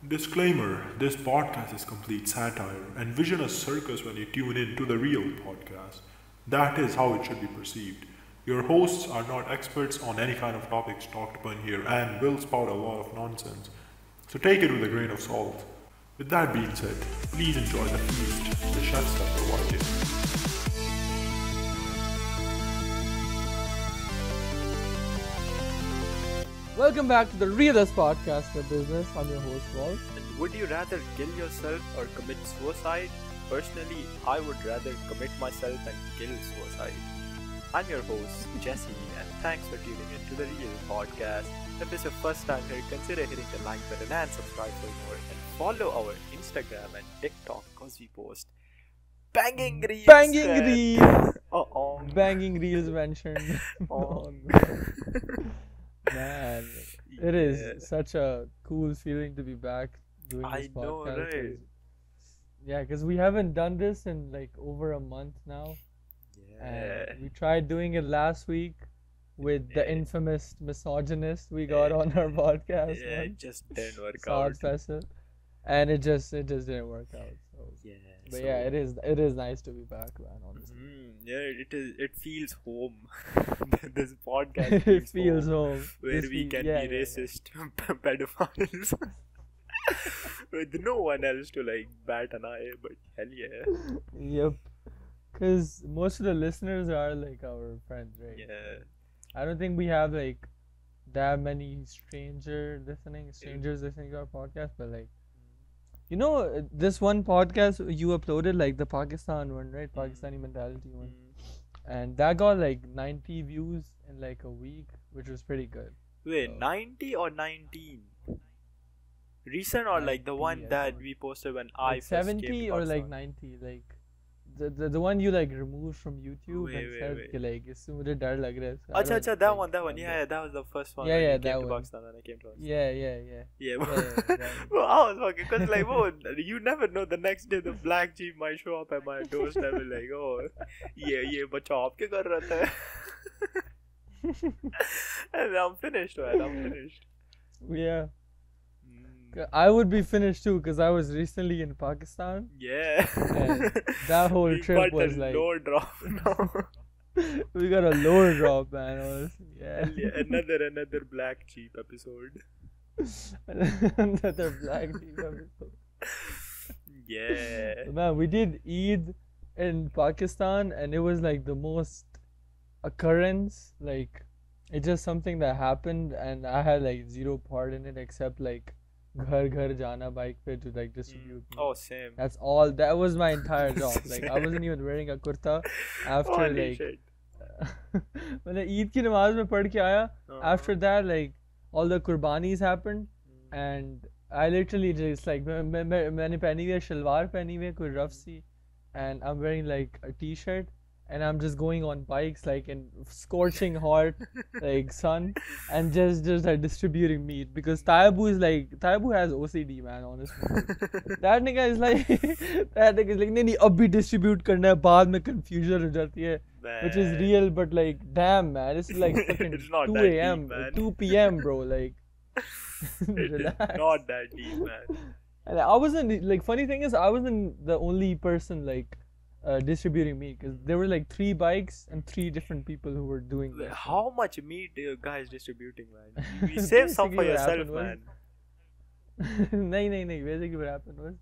Disclaimer: this podcast is complete satire, and vision a circus when you tune in to the real podcast. That is how it should be perceived. Your hosts are not experts on any kind of topics talked upon here and will spout a lot of nonsense. So take it with a grain of salt. With that being said, please enjoy the feast the chefs have provided. Welcome back to the realest podcast for business. I'm your host, Walt. And would you rather kill yourself or commit suicide? Personally, I would rather commit myself and kill suicide. I'm your host, Jesse, and thanks for tuning in to the Real Podcast. If this is your first time here, consider hitting the like button and subscribe for more. And follow our Instagram and TikTok because we post banging reels. Banging reels! Uh-oh. Banging reels mentioned. Oh. Man, it is such a cool feeling to be back doing this I know, podcast. right? Yeah, because we haven't done this in like over a month now. Yeah. And we tried doing it last week with the infamous misogynist we got on our podcast. Yeah, once, it just didn't work Saad out. Faisal. And it just didn't work out. So. Yeah. But so- yeah, it is nice to be back, man. Honestly, Yeah, it is. It feels home. This podcast it feels, feels home, home. where This we feel- can yeah, be yeah, racist pedophiles with no one else to like bat an eye. But hell yeah, Yep. Because most of the listeners are like our friends, right? yeah. I don't think we have like that many strangers listening to our podcast, but like, you know, this one podcast you uploaded, like the Pakistan one, right? Pakistani mentality one. And that got like 90 views in like a week, which was pretty good. Wait, So- 90 or 19? Recent or like the 90, one I that think. we posted when I Like first came 70 to or like Pakistan? 90, like the one you like removed from YouTube Wait, and wait, said wait. कि like इससे मुझे डर लग रहा है इसका. I Acha, don't, acha, that like, one, that one. remember. Yeah, that was the first one. Yeah, when yeah, you came that to one. Pakistan when I came to Pakistan. Yeah. Yeah, Yeah, yeah, that well, I was fucking because like, whoa, you never know. The next day, the black jeep might show up at my doorstep and like, oh, yeah, बच्चा आप क्या कर रहा था? And I'm finished, man. I'm finished. Yeah. Mm, I would be finished too because I was recently in Pakistan. yeah. And that whole We trip got was a like low drop now. we got a lower drop, man. Honestly. Yeah. Hell yeah, another black jeep episode. Another black sheep episode. Yeah. Man, we did Eid in Pakistan, and it was like the most occurrence. Like, it's just something that happened, and I had like zero part in it except like ghar ghar jana bike pe to like distribute. meat. Oh, same. That's all. That was my entire job. Like, I wasn't even wearing a kurta after Holy like. shit. मैंने ईद की नमाज में पढ़ के आया. After that, like all the qurbanis happened, and I literally just like मैंने पहनी हुई है शलवार पहनी हुई है कोई rough C, and I'm wearing like a t-shirt, and I'm just going on bikes like in scorching hot like sun, and just like distributing meat because Taibu has OCD, man, honestly. That nigga is like नहीं नहीं अब भी distribute करना है बाद में confusion हो जाती है, which is Man. real, but like damn, man, it's like fucking It's not 2 that deep, a.m. man. 2 p.m. bro, like It is relax. not that deep, man. And I wasn't like, funny thing is I wasn't the only person like distributing meat because there were like 3 bikes and 3 different people who were doing Wait, that. how much meat are you guys distributing, man? We save some for Basically what yourself, happened was- man. नहीं basically what happened was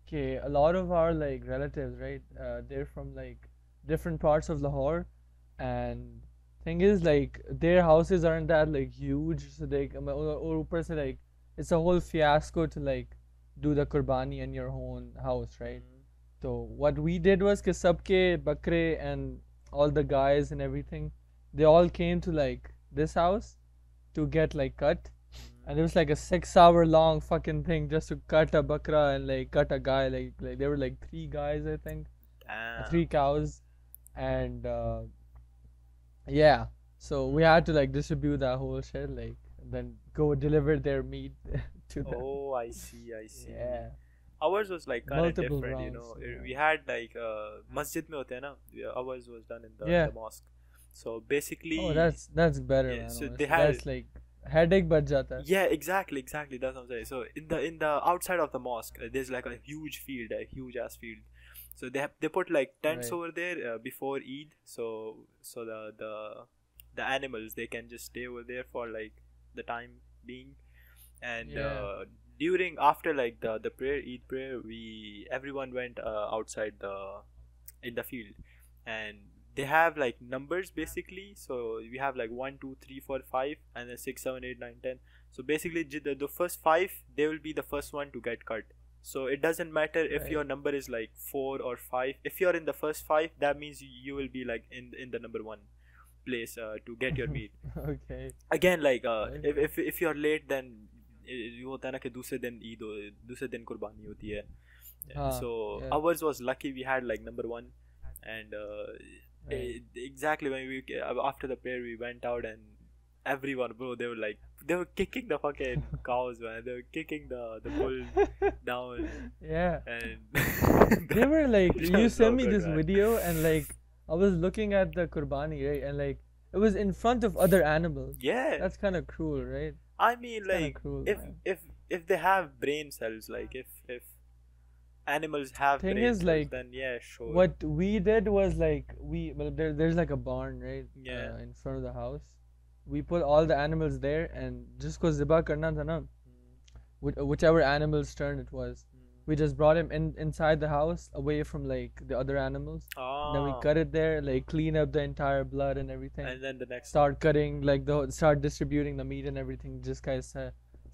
okay, a lot of our like relatives, right, they're from like different parts of Lahore, and thing is like their houses aren't that like huge, so they और ऊपर से like it's a whole fiasco to like do the qurbani in your own house, right? So what we did was कि सबके बकरे and all the guys and everything, they all came to like this house to get like cut. And it was like a 6-hour long fucking thing just to cut a bakra and like cut a guy. Like there were like 3 guys, I think, Damn. 3 cows, and yeah. So we had to like distribute that whole shit, like then go deliver their meat to them. Oh, I see. Yeah. Ours was like kind of Multiple different, you rounds, know. yeah. We had like masjid mein hote hai na. Ours was done in the Yeah. mosque. So basically, Oh, that's better, yeah, man. so honestly. they had- That's like headache बच जाता है. Yeah, exactly. That's what I'm saying. So in the outside of the mosque, there's like a huge field, a huge ass field. So they put like tents Right. over there before Eid. So the animals, they can just stay over there for like the time being. And Yeah. during after like the prayer, Eid prayer, everyone went outside in the field, and they have like numbers basically. So we have like 1, 2, 3, 4, 5, and then 6, 7, 8, 9, 10. So basically the first 5, they will be the first one to get cut. So it doesn't matter if Right. your number is like 4 or 5. If you're in the first 5, that means you will be like in the number 1 place to get your meat. Okay. Again, like Right. if you're late, then ये होता है ना कि दूसरे दिन ईद हो, दूसरे दिन कुर्बानी होती है. हाँ, So yeah. ours was lucky, we had like number 1. And Right. exactly when we after the prayer, we went out, and everyone, bro, they were kicking the fucking cows, man. They were kicking the bull down. Yeah. And They were like, That you was so sent me good, this man. video, and like I was looking at the Qurbani, right, and like it was in front of other animals. Yeah, That's kind of cruel, right? I mean, It's kinda like cruel, if man. if they have brain cells, like if animals have Thing brain is, cells, like, then yeah, sure. What we did was like well, there's like a barn, right? Yeah. In front of the house. We put all the animals there, and just cause zibah karna tha na, whichever animal's turn it was, we just brought him inside the house, away from like the other animals. Then we Ah, cut it there, like clean up the entire blood and everything. and then the next Start cutting, like start distributing the meat and everything. Just guys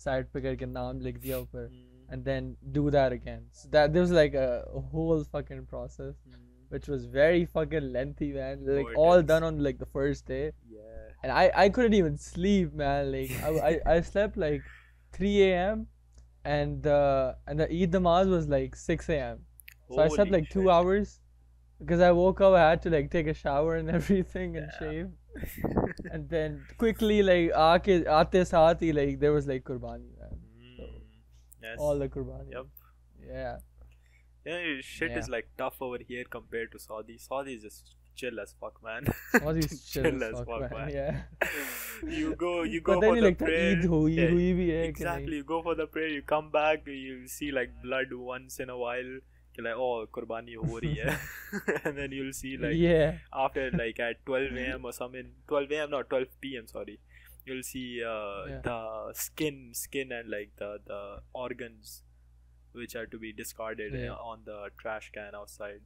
side पे करके नाम लिख दिया ऊपर, and then do that again. So that there was like a whole fucking process, which was very fucking lengthy, man. Like Oh, it all is. done on like the first day, Yeah. and I couldn't even sleep, man. Like I slept like 3 a.m. and the Eid namaz was like 6 a.m. So I slept Holy like 2 shit. hours because I woke up. I had to like take a shower and everything and shave, and then quickly like aate saath hi, like there was like qurbani, man. Yes. All the qurbani. Yep. Yeah. Yeah, shit is Yeah. like tough over here compared to Saudi. Saudi is just chill as fuck, man. All these chill as fuck, man. Yeah. You go पता for ही नहीं the लगता prayer. Eid हुई Yeah, हुई भी है कि exactly. नहीं. You go for the prayer, you come back, you see like blood once in a while. You're like, oh, qurbani ho rahi hai. And then you'll see like Yeah. after like at 12 a.m. or something, 12 a.m. not 12 p.m. sorry, you'll see Yeah. the skin and like the organs which are to be discarded Yeah. on the trash can outside.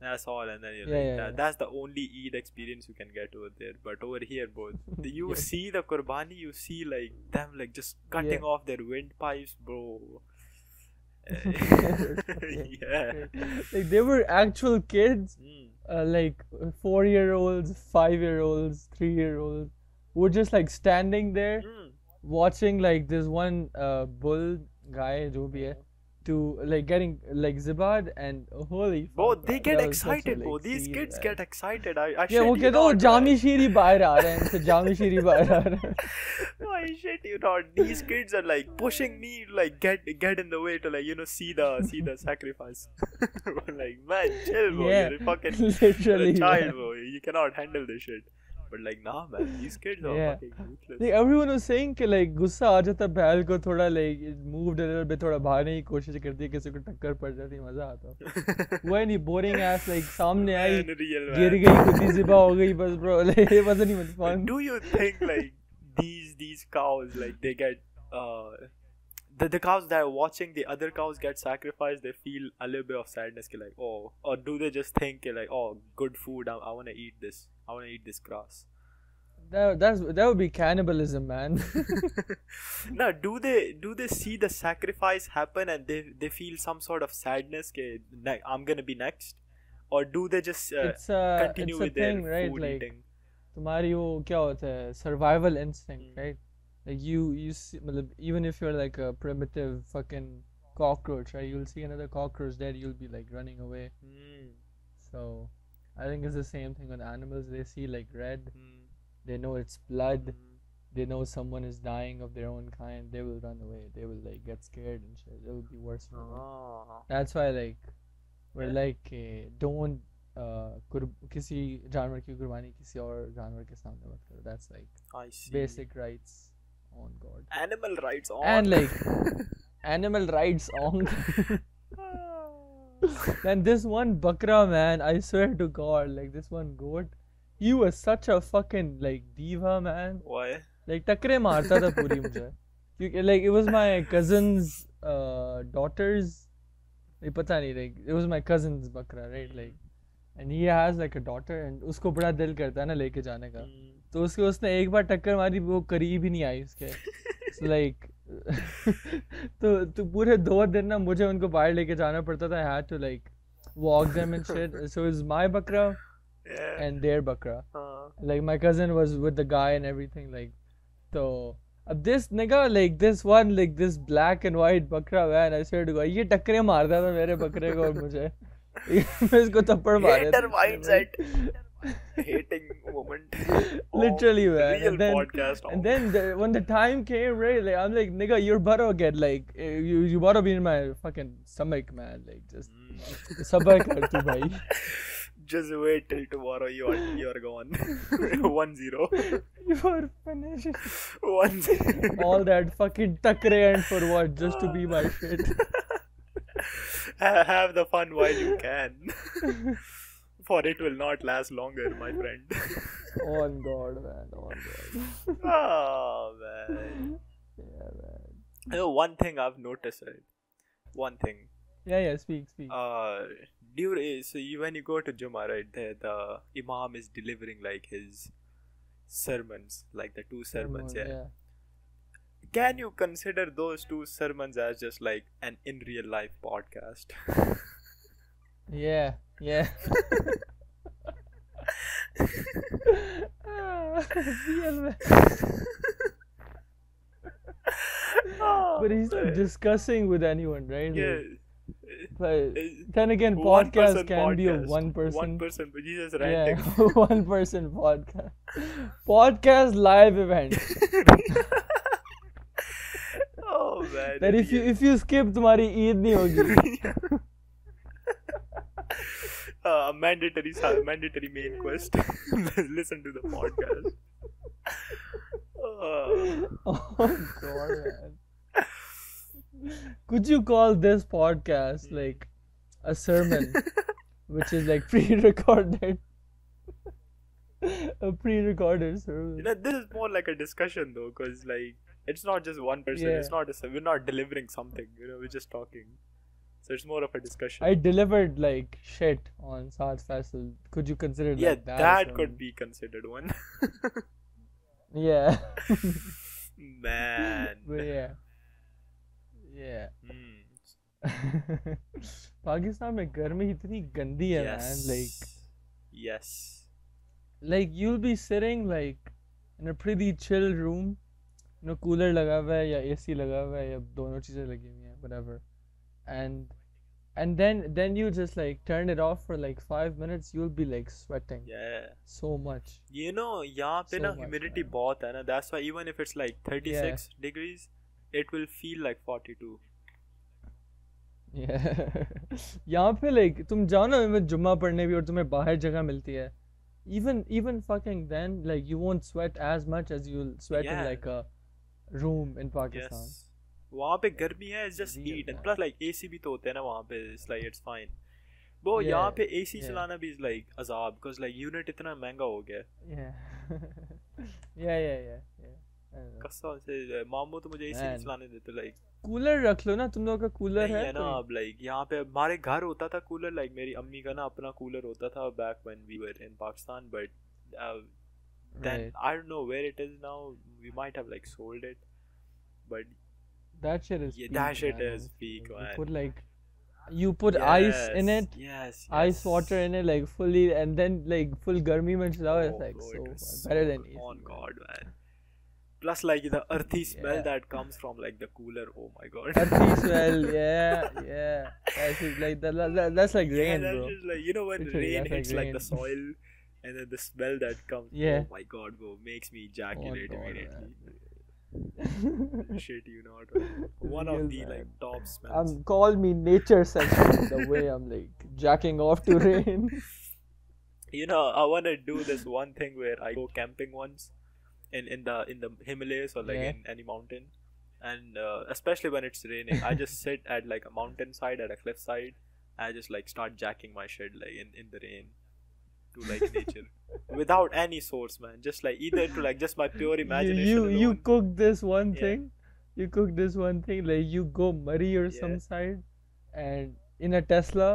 That's all, and then you're Yeah, like, yeah, yeah. that's the only Eid experience you can get over there. But over here, bro, you Yeah. see the qurbani, you see like them like just cutting Yeah. off their windpipes, bro. Okay. Yeah. Like they were actual kids, Mm. like 4-year-olds, 5-year-olds, 3-year-olds, who were just like standing there Mm. watching like this one bull guy, jo bhi hai, to like getting like zibad, and holy Bro, fuck, they man, get that was such a, excited, bro. like, These scene, kids man. get excited. I Yeah, shit वो you कहते हैं वो not, Jami man. शीरी बाहर आ रहे हैं, तो जामी शीरी बाहर आ रहे हैं. No, I shit you not. These kids are like pushing me, like get in the way to like see the sacrifice. Like, man, chill, bro. Yeah, You're a fucking literally, you're a child, man. bro. You cannot handle this shit. But like, nah, man. These kids are Yeah. fucking ruthless. Like everyone was saying कि like गुस्सा आ जाता बैल को, थोड़ा like it moved a little bit, थोड़ा भागने की कोशिश करती है, किसी को टक्कर पड़ जाती, मजा आता. हुआ नहीं, boring ass, like सामने आई, Man, real, गिर man. गई, खुद ही ज़िबा हो गई, बस bro, like it wasn't even fun. Do you think like these cows, like they get the cows that are watching the other cows get sacrificed, they feel a little bit of sadness ke like, oh, or do they just think ke like, oh, good food, I want to eat this, I want to eat this grass? That would be cannibalism, man. Now, do they see the sacrifice happen and they feel some sort of sadness ke I'm gonna be next, or do they just It's continue it's a with their thing, right? food Like eating? तुम्हारी वो क्या होता है, survival instinct, Mm. right? Like you see, मतलब, even if you're like a primitive fucking cockroach, right? You'll see another cockroach dead, you'll be like running away. Mm. So I think it's the same thing with animals. They see like red, Mm. they know it's blood, Mm. they know someone is dying of their own kind, they will run away. They will like get scared and shit. It will be worse for them. Ah. That's why like we're Yeah. like don't किसी जानवर की कुर्बानी किसी और जानवर के सामने मत करो. That's like I see. basic rights Oh God. Animal rights on. And like animal rights on. And this one bakra, man, I swear to God, like this one goat, he was such a fucking like diva, man. Why? Like टकरे मारता था पूरी मुझे. Like it was my cousin's daughter's. Like पता नहीं, like it was my cousin's bakra, right? Like, and he has like a daughter, and उसको बड़ा दिल करता है ना लेके जाने का. तो उसने एक बार टक्कर मारी, वो करीब ही नहीं आई उसके. So like तो पूरे 2 दिन ना मुझे उनको बाहर लेके जाना पड़ता था. I had to like walk them and shit. So it was my bakra and their bakra. Like my cousin was with the guy and everything. Like, so this nigga, like this one, like this black and white bakra, man, I swear to God, ये टक्करे मारता था मेरे बकरे को और मुझे. मैं इसको थप्पड़ मारे. Hater mindset. Hating moment. Literally, man. Real podcast. And then when the time came, right, like I'm like, nigga, you're about to get like, you about to be in my fucking stomach, man. Like just sabr kar tu bhai. Just wait till tomorrow. You're gone. 1-0. You are finished. 1-0. All that fucking takre and for what? Just to be my shit. Have the fun while you can. For it will not last longer, my friend. On God, man. On God. Oh, man. Yeah, man. You know, one thing I've noticed, right? One thing. Yeah, speak. So when you go to Jummah, right, the Imam is delivering like his sermons, like the 2 sermons, yeah. Can you consider those 2 sermons as just like an in real life podcast? Yeah. Real man. But he's not discussing with anyone, right? Yeah. But then again, podcast can be a one person. One person, but he's just ranting. Yeah, 1 person podcast. Podcast live event. Oh man. That if you skip, तुम्हारी ईद नहीं होगी. Mandatory main quest. Listen to the podcast. Oh God, man. Could you call this podcast like a sermon, which is like pre-recorded? A pre-recorded sermon. You know, this is more like a discussion though, because like it's not just one person. Yeah. It's not we're not delivering something. You know, we're just talking. So it's more of a discussion. I delivered like shit on Saad Faisal. Could you consider it like that? That could be considered one. Yeah. Man. But yeah. Pakistan में गर्मी इतनी गंदी है, man. Yes. Like you'll be sitting like in a pretty chill room, you know, cooler लगा हुआ है या AC लगा हुआ है या दोनों चीजें लगी हुई हैं, whatever. And then you just like turn it off for like 5 minutes, you'll be like sweating. Yeah. So much. You know, यहाँ पे ना humidity बहुत है ना. That's why even if it's like 36 degrees, it will feel like 42. Yeah. यहाँ पे like तुम जाओ ना में जुम्मा पढ़ने भी और तुम्हें बाहर जगह मिलती है. Even fucking then, like you won't sweat as much as you'll sweat in like a room in Pakistan. Yes. वहाँ पे गर्मी है, it's just heat, and plus like AC भी तो होते हैं ना वहाँ पे, it's like it's fine. वो यहाँ पे AC चलाना भी is like अजाब, because like unit इतना महंगा हो गया. Yeah. कसम से मामू तो मुझे AC नहीं चलाने देते. like कूलर रख लो ना, तुम लोगों का कूलर है ना. अब like यहाँ पे हमारे घर होता था कूलर, like मेरी अम्मी का ना अपना कूलर होता था back when we were in Pakistan, but then I don't know where it is now. We might have like sold it, but that shit is peak, that shit man. is peak, man. You put ice in it, yes, ice water in it, like fully, and then like full garmi mein chalao, it's like God, so better than AC. On God, man. Plus like the earthy smell that comes from like the cooler, oh my God. Earthy smell, yeah. That's like that's like rain, that's bro. Just like, you know, when rain hits like the soil, and then the smell that comes, oh my God, bro, makes me ejaculate immediately. Shit, you know, one of the like top smells. Call me nature section the way I'm like jacking off to rain. You know, I want to do this one thing where I go camping once in the Himalayas or like Yeah. in any mountain, and especially when it's raining, I just sit at like a mountainside at a cliffside. I just like start jacking my shit like in the rain to like nature without any source, man. Just like either to like just my pure imagination You alone. cook this one Yeah. thing. You cook this one thing, like you go Murray or Yeah. some side, and in a Tesla,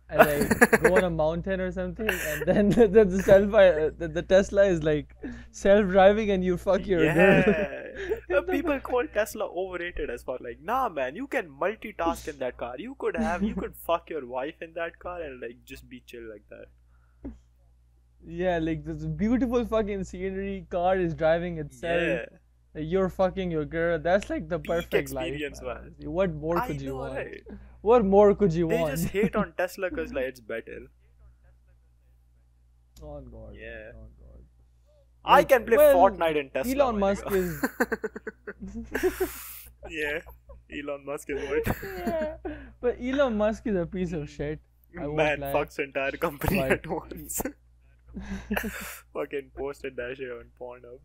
and like go on a mountain or something, and then the Tesla is like self-driving, and you fuck your girl. Yeah. People call Tesla overrated as far like, nah, man, you can multitask in that car. You could fuck your wife in that car and like just be chill like that. Yeah, like this beautiful fucking scenery, car is driving itself. Yeah. Like, you're fucking your girl. That's like the Peak perfect life, experience, man. man. Honestly. What more I could you know, want? right? What more could you They want? just hate on Tesla because like it's better. Oh God. Yeah. Oh God. I Like, can play well, Fortnite in Tesla. Elon my Musk nigga. Yeah. Elon Musk is what? Yeah, but Elon Musk is a piece of shit. I won't Man lie. fucks entire company But- at once. Fucking posted that shit on Pornhub.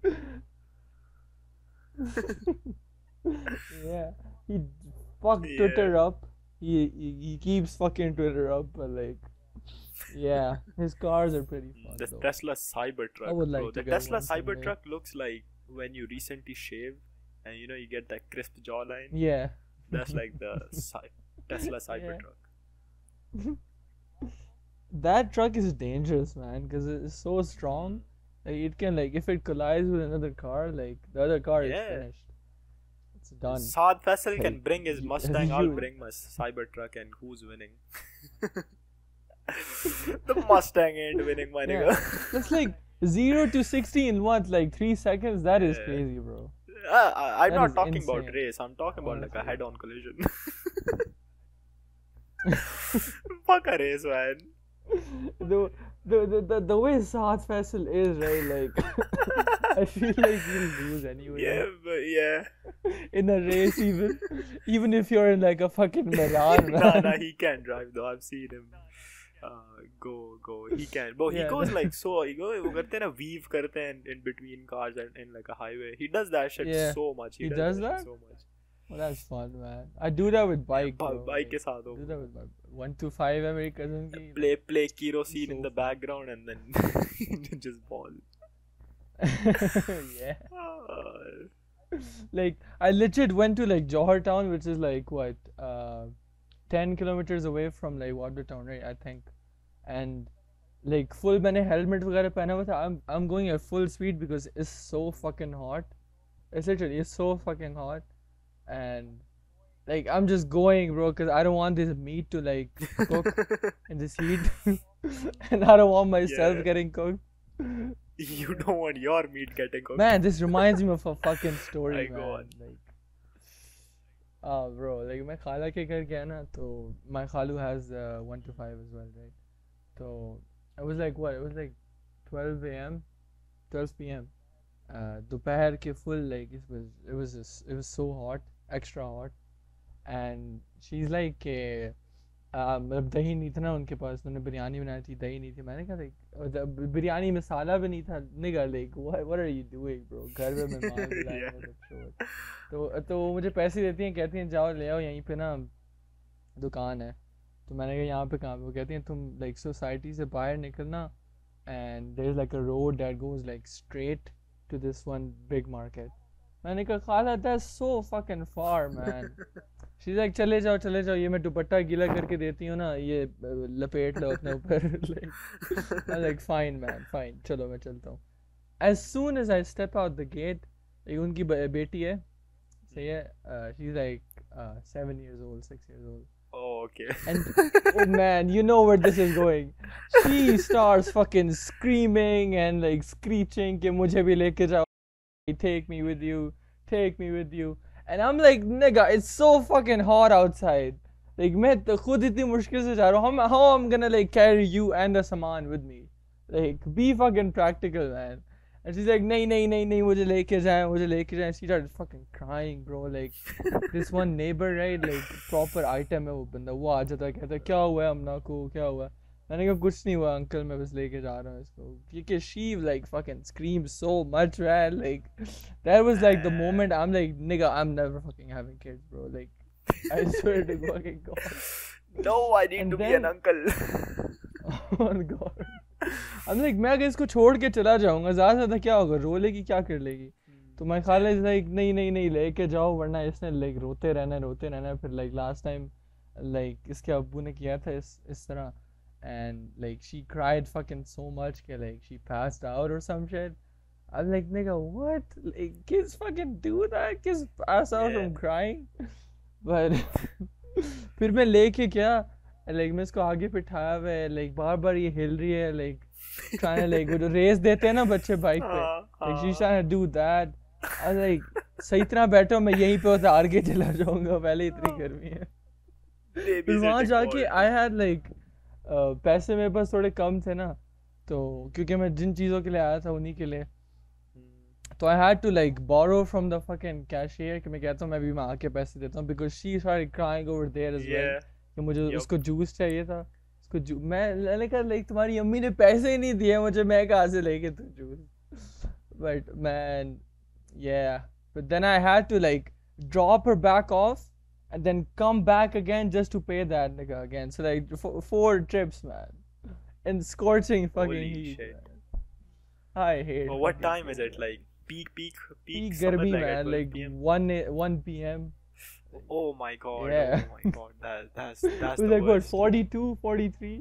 Yeah, he fucked Yeah. Twitter up. He keeps fucking Twitter up, but like, yeah, his cars are pretty fun. The though. Tesla Cybertruck, I would like bro. to The get Tesla one someday. Cybertruck looks like when you recently shave and you know you get that crisp jawline. Yeah. That's like the Tesla Cybertruck. That truck is dangerous, man, because it's so strong. Like it can like if it collides with another car, like the other car is Yeah. finished. It's done. Saad Faisal can Like, bring his you- Mustang, I'll you- bring my Cybertruck, and who's winning? The Mustang ain't winning, my Yeah. nigga. That's like 0 to 60 in what, like 3 seconds? That is Yeah. crazy, bro. I'm That not is talking about insane. race. I'm talking about like a Honestly. head-on collision. Fuck a race, man. The way Saad Faisal is, right? Like, I feel like he'll lose anyway. Yeah, but yeah. In a race, even if you're in like a fucking Milan, Nah, he can drive though. I've seen him. Go. He can. But he Yeah. goes like so. वो करते हैं ना, weave करते हैं in between cars and in like a highway. He does that shit Yeah. so much. He does shit that? so much. Well, that's fun, man. I do that with bike. bro. Bike के Like, साथ I do हो. that with my 125 है मेरी cousin की. Play kerosene So in the fun. background and then just ball. Yeah. Ah. Like I legit went to like Johor town, which is like what 10 kilometers away from like Watertown, right? I think, and like full मैंने helmet वगैरह पहना हुआ था. I'm going at full speed because it's so fucking hot. It's literally it's so fucking hot, and like I'm just going, bro, because I don't want this meat to like cook in this heat, and I don't want myself Yeah. getting cooked. You don't want your meat getting cooked. Man, this reminds me of a fucking story, I go man. on. Like, bro, like मैं खाला के घर गया ना, तो my khalu has 125 as well, right? So it was like what? It was like 12 a.m., 12 p.m. दोपहर के full like it was so hot, extra hot, and she's like मतलब दही नहीं था ना उनके पास, उन्होंने बिरयानी बनाई थी, दही नहीं थी. मैंने कहा like बिरयानी मसाला भी नहीं था. Nigga, like what are you doing, bro? घर में मेहमान बुलाए Yeah. मतलब शोर. तो वो मुझे पैसे देती हैं, कहती हैं जाओ ले आओ, यहीं पे ना दुकान है. तो मैंने कहा यहाँ पे कहाँ पे? वो कहती हैं तुम like सोसाइटी से बाहर निकलना, and there's like a road that goes like straight to this one big market. मैंने कहा खाला, that's so fucking far, man. She's like चले जाओ, ये मैं दुपट्टा गीला करके देती हूँ ना, ये लपेट लो अपने ऊपर. Like, I'm like fine man, fine, चलो मैं चलता हूँ. As soon as I step out the gate, एक उनकी बेटी है, सही है, she's like 7 years old, 6 years old. Oh, okay. And oh man, you know where this is going. She starts fucking screaming and like screeching कि मुझे भी लेके जाओ, take me with you, take me with you. And I'm like, nigga, it's so fucking hot outside. Like मैं तो खुद इतनी मुश्किल से जा रहा हूँ. How I'm gonna like carry you and the saman with me? Like be fucking practical, man. And she's like, नहीं मुझे लेके जाएं. She started fucking crying, bro. Like this one neighbor, right? Like proper item है वो बंदा. वो आ जाता है, कहता है क्या हुआ है अम्ना को, क्या हुआ है? मैंने कहा कुछ नहीं हुआ अंकल, मैं बस लेके जा रहा हूँ इसको, क्योंकि she like fucking screamed so much, man. Like that was like the moment I'm like, nigga, I'm never fucking having kids, bro. Like I swear to fucking God. No, I need And to be then- an uncle. Oh God. I'm like, मैं अगर इसको छोड़ के चला जाऊंगा ज़्यादा से ज़्यादा क्या होगा, रो लेगी, क्या कर लेगी? तो मैं ख्याल है लाइक नहीं नहीं नहीं लेके जाओ, वरना इसने लाइक रोते रहना फिर लाइक लास्ट टाइम लाइक इसके अब्बू ने किया था इस तरह, and like she cried fucking so much कि like she passed out or some shit. I'm like, nigga, what? Like kids fucking do that? Kids pass out from Yeah. crying? But फिर मैं लेके क्या like मैं इसको आगे बिठाया हुआ है, like बार बार ये हिल रही है, like trying to like वो जो रेस देते हैं ना बच्चे बाइक पे, like she's trying to do that. I was like सही तरह बैठो, मैं यहीं पे उतार के चला जाऊंगा, पहले इतनी गर्मी है। फिर वहाँ जाके I had like पैसे मेरे पास थोड़े कम थे ना, तो क्योंकि मैं जिन चीज़ों के लिए आया था उन्हीं के लिए, तो I had to like borrow from the fucking cashier कि मैं कहता हूँ मैं भी वहाँ आके पैसे देता हूँ, because she started crying over there as well Yeah. कि मुझे Yup. उसको जूस चाहिए था, मैंने कहा लाइक तुम्हारी अम्मी ने पैसे ही नहीं दिए मुझे, मैं कहाँ से लेके तू juice? But man, yeah, but then I had to like drop her back off and then come back again just to pay that nigga again. So like 4 trips, man, in scorching fucking Holy heat. shit. Man. I hate. But what fucking time is cold. it? Like peak Peak summer, garmi, like at man, 12 like PM? 1 p.m. Oh my god. Yeah. Oh my god. That's It was the like what, worst. 42, 43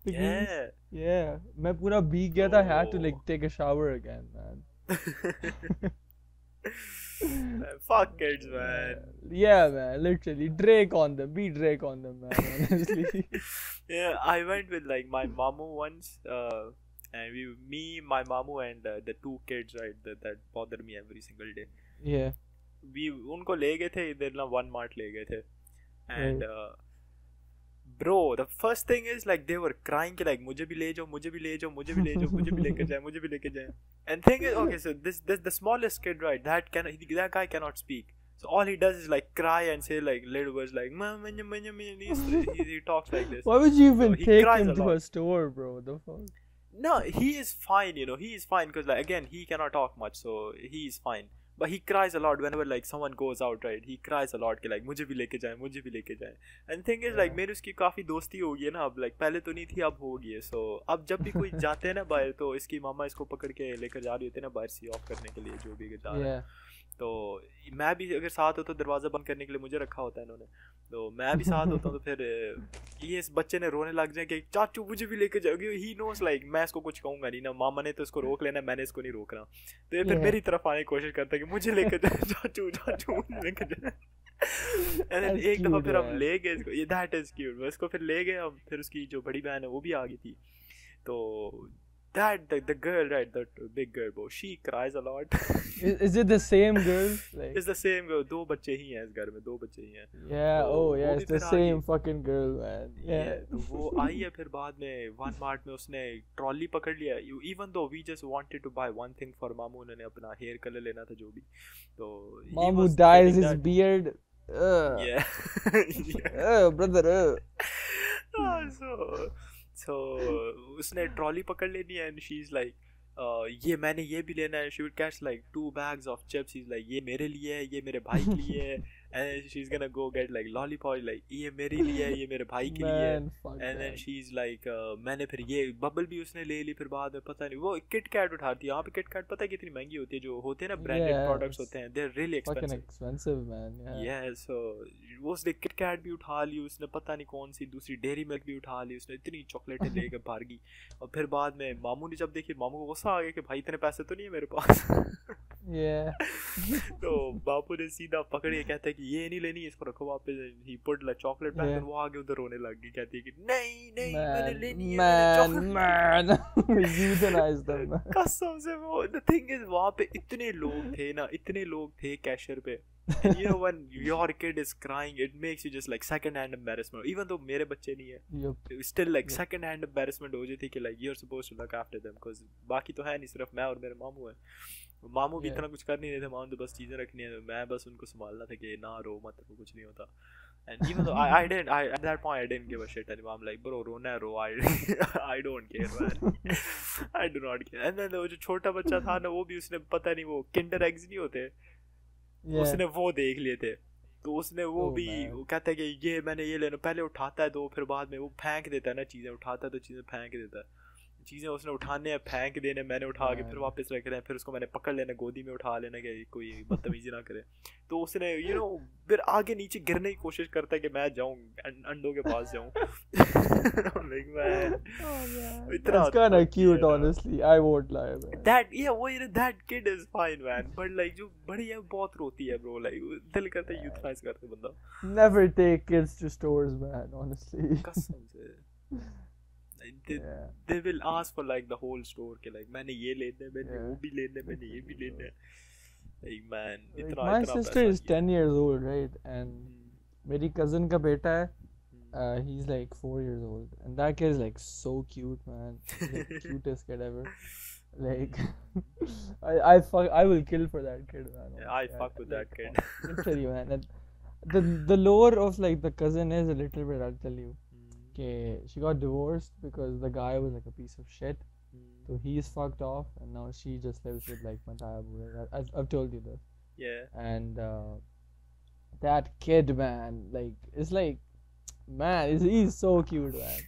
degrees. Yeah. Yeah, मैं पूरा भीग गया था. I had to like Oh. take a shower again, man. Fuck kids, man. Yeah, man, literally Drake on them. Be Drake on them, man. Honestly. Yeah, I went with like my mamu once, and me, my mamu, and the 2 kids, right, that bother me every single day. Yeah. We उनको ले गए थे इधर ना One Mart ले गए थे, and bro, the first thing is like they were crying कि like मुझे भी ले जाओ, मुझे भी ले जाओ, मुझे भी ले जाओ, मुझे भी लेके जाए, मुझे भी लेके जाए. And thing is, okay, so this the smallest kid, right, that guy cannot speak. So all he does is like cry and say like little words like he talks like this. Why would you even he take cries him a to lot. a store, bro? The fuck? No, he is fine, he is fine because like again he cannot talk much, so he is fine. But he cries a lot whenever like someone goes out, right? He cries a lot कि like मुझे भी लेके जाए, मुझे भी लेके जाए. And thing is like मेरी उसकी काफ़ी दोस्ती हो गई है ना अब, like पहले तो नहीं थी, अब हो गई है. So अब जब भी कोई जाते हैं ना बाहर, तो इसकी मामा इसको पकड़ के लेकर जा रही होती है ना बाहर सी ऑफ करने के लिए, जो भी जा रहा है. Yeah. तो मैं भी अगर साथ हो तो दरवाज़ा बंद करने के लिए मुझे रखा होता है इन्होंने, तो मैं भी साथ होता हूँ. तो फिर ये इस बच्चे ने रोने लग जाए कि चाचू मुझे भी लेके जाओगे. ही नोस लाइक मैं इसको कुछ कहूँगा नहीं ना, मामा ने तो इसको रोक लेना, मैंने इसको नहीं रोकना. तो ये फिर मेरी तरफ आने की कोशिश करता है कि मुझे लेके जाए, चाचू चाचू मुझे लेके जाए. एंड एक दफ़ा फिर हम ले गए इसको, ये दैट इज़ क्यूट. इसको फिर ले गए हम, फिर उसकी जो बड़ी बहन है वो भी आ गई थी. तो that the girl, right, that big girl, bro, she cries a lot. Is it the same girl? Like, It's the same girl. 2 बच्चे ही हैं इस घर में, 2 बच्चे ही हैं. yeah. तो Oh, वो yeah. भी It's the फिर आ गई. same fucking girl, man. Yeah. तो वो आई है फिर बाद में One Mart में उसने ट्रॉली पकड़ लिया. Even though we just wanted to buy one thing for मामू, उन्होंने अपना हेयर कलर लेना था जो भी. तो he Mamu was dyes getting his that. beard. Yeah. Yeah. Brother. So उसने ट्रॉली पकड़ लेनी है, and she's like ये मैंने ये भी लेना है. She would catch like 2 bags of chips. She's like ये मेरे लिए है, ये मेरे भाई के लिए है. And she's gonna go get like lollipop, like ये मेरे लिए है, ये मेरे भाई के लिए है. Man, fuck And then that. she's like मैंने फिर ये बबल भी उसने ले ली. फिर बाद में पता नहीं वो किट कैट उठाती है. यहाँ पे किट कैट पता है कितनी महंगी होती है, जो होते हैं ना ब्रांडेड Yeah, प्रोडक्ट्स it's होते हैं, they're really Fucking expensive. expensive, man. Yeah. Yeah, so वो उसने किट कैट भी उठा ली, उसने पता नहीं कौन सी दूसरी डेयरी मिल्क भी उठा ली, उसने इतनी चॉकलेटें लेकर भाग गई. और फिर बाद में मामू ने जब देखी, मामू को गुस्सा आ गया कि भाई इतने पैसे तो नहीं है मेरे पास. Yeah. तो बापू ने सीधा पकड़ के कहता है कि ये नहीं लेनी, इसको रखो वापस. He put the chocolate bag. Yeah. और वो आगे उधर रोने लग गई, कहती है कि नहीं नहीं मैंने Man, लेनी है, मैंने man, chocolate man. Euthanize them, man. कसम से. वो the thing is वहाँ पे इतने लोग थे ना, इतने लोग थे कैशियर पे. And you know when your kid is crying, it makes you just like second hand embarrassment. Even though मेरे बच्चे नहीं है, Yup. still like Yeah. second hand embarrassment हो जाती है कि like you're supposed to look after them, because बाकी तो है नहीं, सिर्फ मैं और मेरे मामू हैं. मामू भी Yeah. इतना कुछ कर नहीं रहे थे, मामू तो बस चीज़ें रखनी है, मैं बस उनको संभालना था कि ना रो मत, तो कुछ नहीं होता. And even though I didn't, at that point I didn't give a shit anymore. I'm like, bro, rona hai, ro. I don't care, man. I do not care. And then वो जो छोटा बच्चा था ना, वो भी उसने पता नहीं वो किंडर एग्स नहीं होते, उसने वो देख लिए थे. तो उसने वो भी वो कहता है कि ये मैंने ये लेना, पहले उठाता है तो फिर बाद में वो फेंक देता है ना चीज़ें, उठाता है तो चीज़ें फेंक देता है. चीज़ें उसने उठाने हैं, फेंक देने, मैंने उठा के फिर वापस रख रहे हैं, फिर उसको मैंने पकड़ लेना, गोदी में उठा लेना कि कोई बदतमीजी ना करे. तो उसने फिर आगे नीचे गिरने की कोशिश करता है कि मैं जाऊँ अंडों के पास जाऊँ. Like, man, That's kind of cute, honestly. I won't lie, man. That kid is fine, man. But like जो बड़ी है बहुत रोती है, bro. Like दिल करता है euthanize करते बंदा. Never take kids to stores, man. Honestly. कसम से. They will ask for like the whole store के like मैंने ये लेना है, मैंने वो भी लेना है, मैंने ये भी लेना है. Like, man, my sister is 10 years old, right? And मेरी cousin का बेटा है, he's like 4 years old, and that kid is like so cute, man. He's like the cutest kid ever. Like, I will kill for that kid, man. Yeah, I fuck with that kid. Literally, man. And the lore of like the cousin is a little bit, I'll tell you. Okay, she got divorced because the guy was like a piece of shit. So he's fucked off, and now she just lives with like Mataya Bura. I've told you this. Yeah. And that kid, man, like it's like, man, he's so cute, man.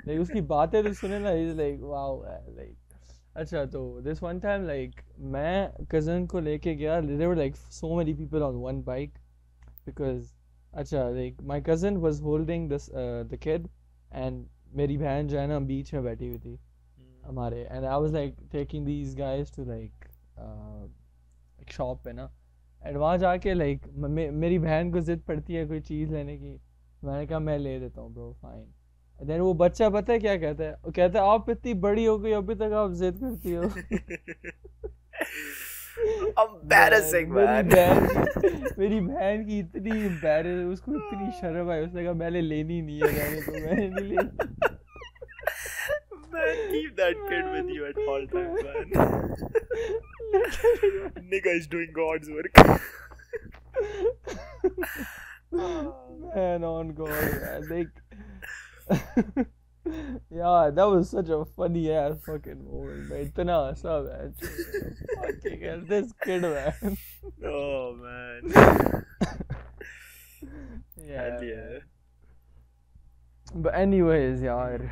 Like uski baatein to sune na, he's like, wow, man. Like, acha, so this one time, like, मैं cousin को लेके गया. There were like so many people on one bike because, acha, like my cousin was holding this the kid. And मेरी बहन जो है ना बीच में बैठी हुई थी हमारे, and I was like taking these guys to like shop पे ना, and वहाँ जाके like मेरी बहन को जिद पड़ती है कोई चीज़ लेने की, मैंने कहा मैं ले देता हूँ bro, fine. And then वो बच्चा पता है क्या कहता है, वो कहता है आप इतनी बड़ी हो गई अभी तक आप जिद करती हो. Embarrassing, man. मेरी बहन की इतनी embarrass, उसको इतनी शर्म आई, उसने कहा मैंने लेनी नहीं है, मैंने नहीं लेनी. Man, keep that kid with you at all times, man. Nigga is doing God's work. Man, on God, man. Like, yeah, that was such a funny ass fucking moment, man. Itna hasa, man. Fucking hell, this kid, man. Oh, man. Yeah. But anyways, yaar,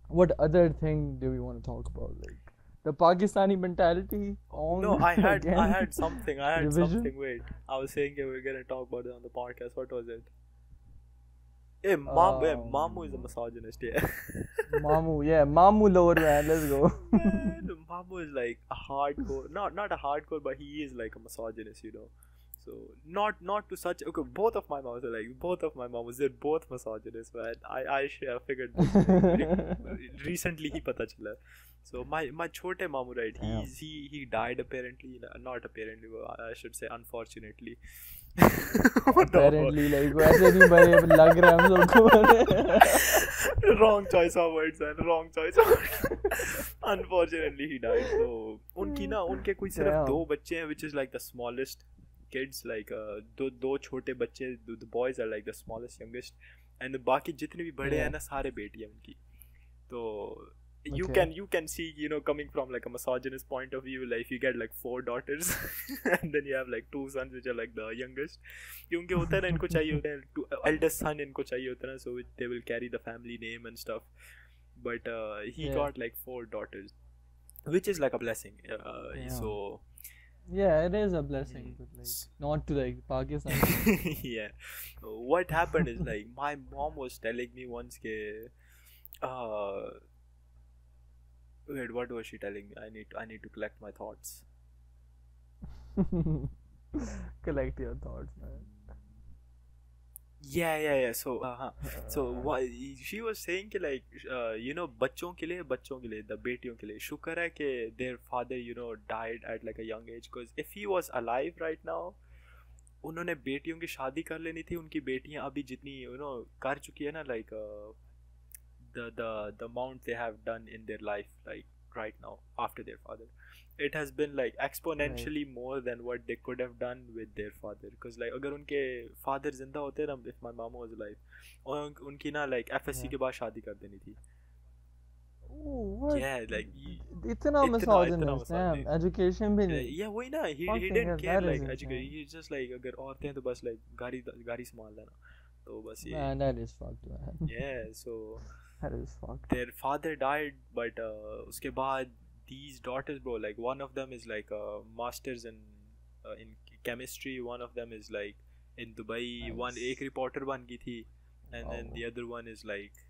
what other thing do we want to talk about? Like the Pakistani mentality on. No, I had something. Revision? Wait, I was saying we were gonna talk about it on the podcast. What was it? Hey, Mamu is a misogynist, yeah. Mamu lower, man. Let's go. Mamu is like a hardcore, not a hardcore, but he is like a misogynist, So not to such. Okay, both of my mamas, they're both misogynists, man. I figured this recently ही पता चला. So my छोटे मामू, right? He died apparently, not apparently, I should say unfortunately. Apparently, like वैसे भी बड़े लग रहे हम सबको. Wrong choice of words, and wrong choice of words. Unfortunately, he died. So उनके कोई सिर्फ 2 बच्चे हैं, which is like the smallest kids, like दो छोटे बच्चे, the boys are like the smallest, youngest, and the बाकी जितने भी बड़े हैं ना सारे बेटियां उनकी. तो you can see, coming from like a misogynist point of view, like if you get like 4 daughters and then you have like 2 sons which are like the youngest, क्योंकि होता है ना इनको चाहिए होता है eldest son इनको चाहिए होता है ना, so they will carry the family name and stuff, but he got like 4 daughters, which is like a blessing. So yeah, it is a blessing, but like not to like Pakistan. Yeah. What happened is like my mom was telling me once wait, what was she telling me? I need to collect my thoughts. Collect your thoughts, man. Yeah. So what she was saying कि like बच्चों के लिए the बेटियों के लिए शुक्र है कि their father died at like a young age, because if he was alive right now, उन्होंने बेटियों की शादी कर लेनी थी. उनकी बेटियां अभी जितनी कर चुकी है ना, like the amount they have done in their life, like right now after their father. It has been like exponentially more than what they could have done with their father. Because like अगर उनके father जिंदा होते ना, if my mama was alive, और उनकी ना like FSC के बाद शादी कर देनी थी. Oh, what? Yeah, like इतना misogynist, damn, education भी नहीं. Yeah, वही ना, he Fucking didn't hell, care that like is education. insane. He's just like अगर औरतें हैं तो बस like गाड़ी संभाल लेना, तो बस ये. Man, that is fucked, man. Yeah, so That is fucked. their father died, but उसके बाद these daughters, bro, like one of them is like a masters in chemistry, one of them is like in Dubai, Nice. one एक reporter बन गई थी, and then Wow. the other one is like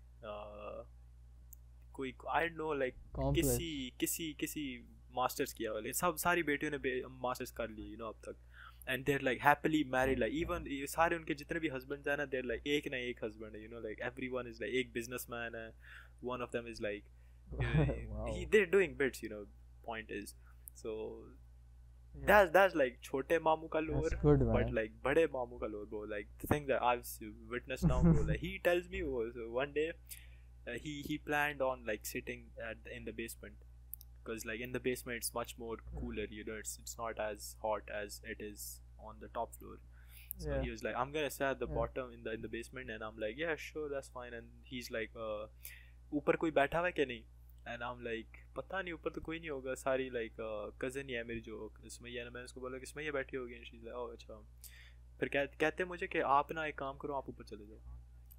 कोई I don't know like Accomplished. किसी masters किया वाले, सब सारी बेटियों ने masters कर ली, you know, अब तक. And they're like happily married, like even सारे उनके जितने भी husbands हैं ना, they're like एक ना एक husband है, you know, like everyone is like एक businessman है, one of them is like Wow. they're doing bits, you know. Point is, so Yeah. that's like छोटे मामू का lore, That's good, man. but like बड़े मामू का lore, bro. Like the thing that I've witnessed now, bro. Like he tells me was one day he planned on like sitting in the basement, because like in the basement it's much more cooler, you know. It's not as hot as it is on the top floor. So Yeah. he was like, I'm gonna sit at the Yeah. bottom in the basement, and I'm like, yeah, sure, that's fine. And he's like, ऊपर कोई बैठा हुआ है क्या नहीं? And I'm like, पता नहीं, ऊपर तो कोई नहीं होगा, सारी like cousin ही है मेरी जो सुमैया, मैंने उसको बोला कि सुमैया बैठी होगी, and she's like, oh अच्छा. फिर कहते मुझे कि आप ना एक काम करो, आप ऊपर चले जाओ.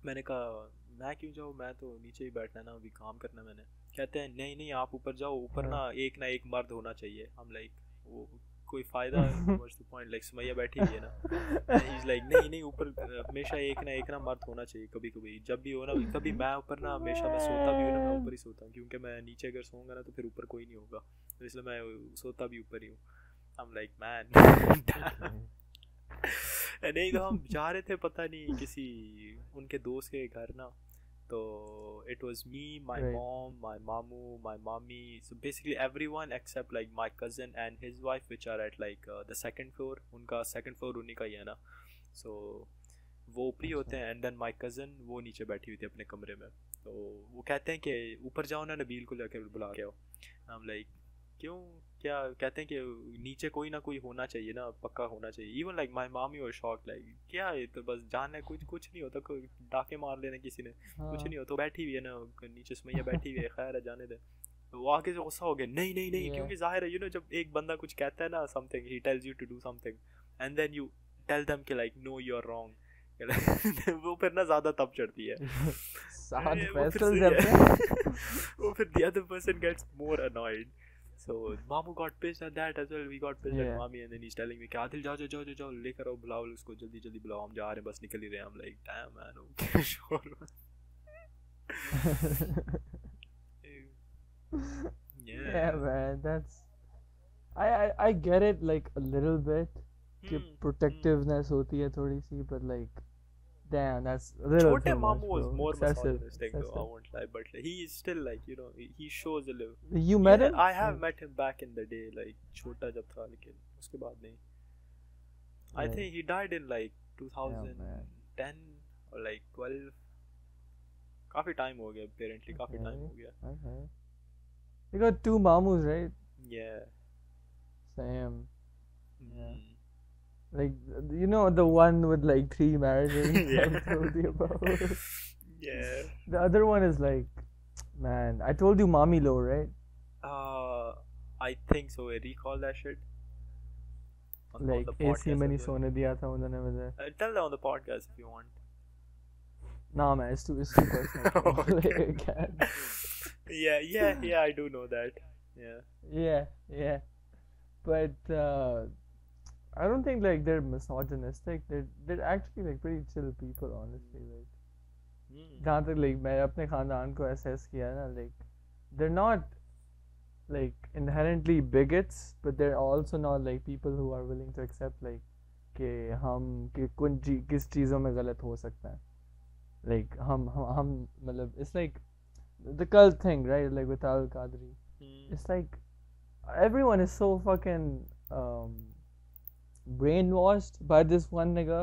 मैंने कहा मैं क्यों जाऊँ, मैं तो नीचे ही बैठना है ना, अभी काम करना है मैंने. कहते हैं नहीं आप ऊपर जाओ, ऊपर ना एक मर्द होना चाहिए. हम लाइक वो कोई फ़ायदा, what's the point, like Sumaiya बैठी हुई है ना. ही इज़ लाइक नहीं ऊपर हमेशा एक ना मर्द होना चाहिए. कभी जब भी हो ना, कभी मैं ऊपर ना, हमेशा मैं सोता भी हूँ ना, मैं ऊपर ही सोता हूँ, क्योंकि मैं नीचे अगर सोऊंगा ना तो फिर ऊपर कोई नहीं होगा, तो इसलिए मैं सोता भी ऊपर ही हूँ. I am like man. नहीं तो हम जा रहे थे पता नहीं किसी उनके दोस्त के घर ना, तो it was me, my Right. mom, my mamu, my mommy, so basically everyone except like my cousin and his wife, which are at like the second floor. उनका second floor उन्हीं का ही है ना, so वो ऊपर ही होते हैं. एंड देन माय कज़न वो नीचे बैठी हुई थी अपने कमरे में, तो वो कहते हैं कि ऊपर जाओ ना, नबील को जाके बुला के आओ. हम लाइक क्यों, क्या कहते हैं कि नीचे कोई ना कोई होना चाहिए ना, पक्का होना चाहिए. Even like my mommy was shocked, like क्या है, तो बस जाना है, कुछ नहीं होता, कोई डाके मार लेना किसी ने, कुछ नहीं होता. बैठी हुई है ना नीचे, सुमैया बैठी हुई है, खैर है, जाने दे. तो वो आगे से गुस्सा हो गया, नहीं Yeah. क्योंकि जाहिर है, यू नो, जब एक बंदा कुछ कहता है ना, something, he tells you to do something, and then you tell them कि like no you are wrong, वो फिर ना ज़्यादा तब चढ़ती है. साथ वो फिर फैसल से- जब हैं. वो फिर the other person gets more annoyed. So Mamu got pissed at that as well. We got pissed at Yeah. Mami, and then he's telling me कि आदिल जाओ लेकर आओ, बुलाओ उसको, जल्दी बुलाओ, हम जा रहे हैं, बस निकल ही रहे हैं. I'm like damn man, okay sure man. Yeah, man, that's I get it like a little bit कि protectiveness होती है थोड़ी सी, but like damn, that's a little छोटे too much, Mamu was bro. more Excessive, misogynistic though, I excessive. won't lie, but like, he is still like, you know, he shows a little. You met Yeah, him? I have met him back in the day, like छोटा जब था, लेकिन उसके बाद नहीं. I Yeah. think he died in like man. 2010 or like 12. काफी time हो गया, apparently काफी टाइम हो गया. Okay. You got two mamus, right? Yeah. Same. Yeah. Mm. Like, you know, the one with like 3 marriages Yeah. I told you about. Yeah. The other one is like, man, I told you Mami Lo, right? I think so. I recall that shit. On Like, the AC podcast मैंने as well. सोने दिया था उन्होंने मुझे. Tell them on the podcast if you want. Nah, man, it's too personal. Okay. Like, I can't. Yeah, I do know that. Yeah. Yeah. But I don't think like they're misogynistic. They're actually like pretty chill people, honestly. Like, Mm. जहाँ तक like मैं अपने खानदान को assess किया ना, like they're not like inherently bigots, but they're also not like people who are willing to accept like कि किस चीज़ों में गलत हो सकता है. Like हम मतलब it's like the cult thing, right? Like with Al Qadri. Mm. It's like everyone is so fucking brainwashed by this one nigga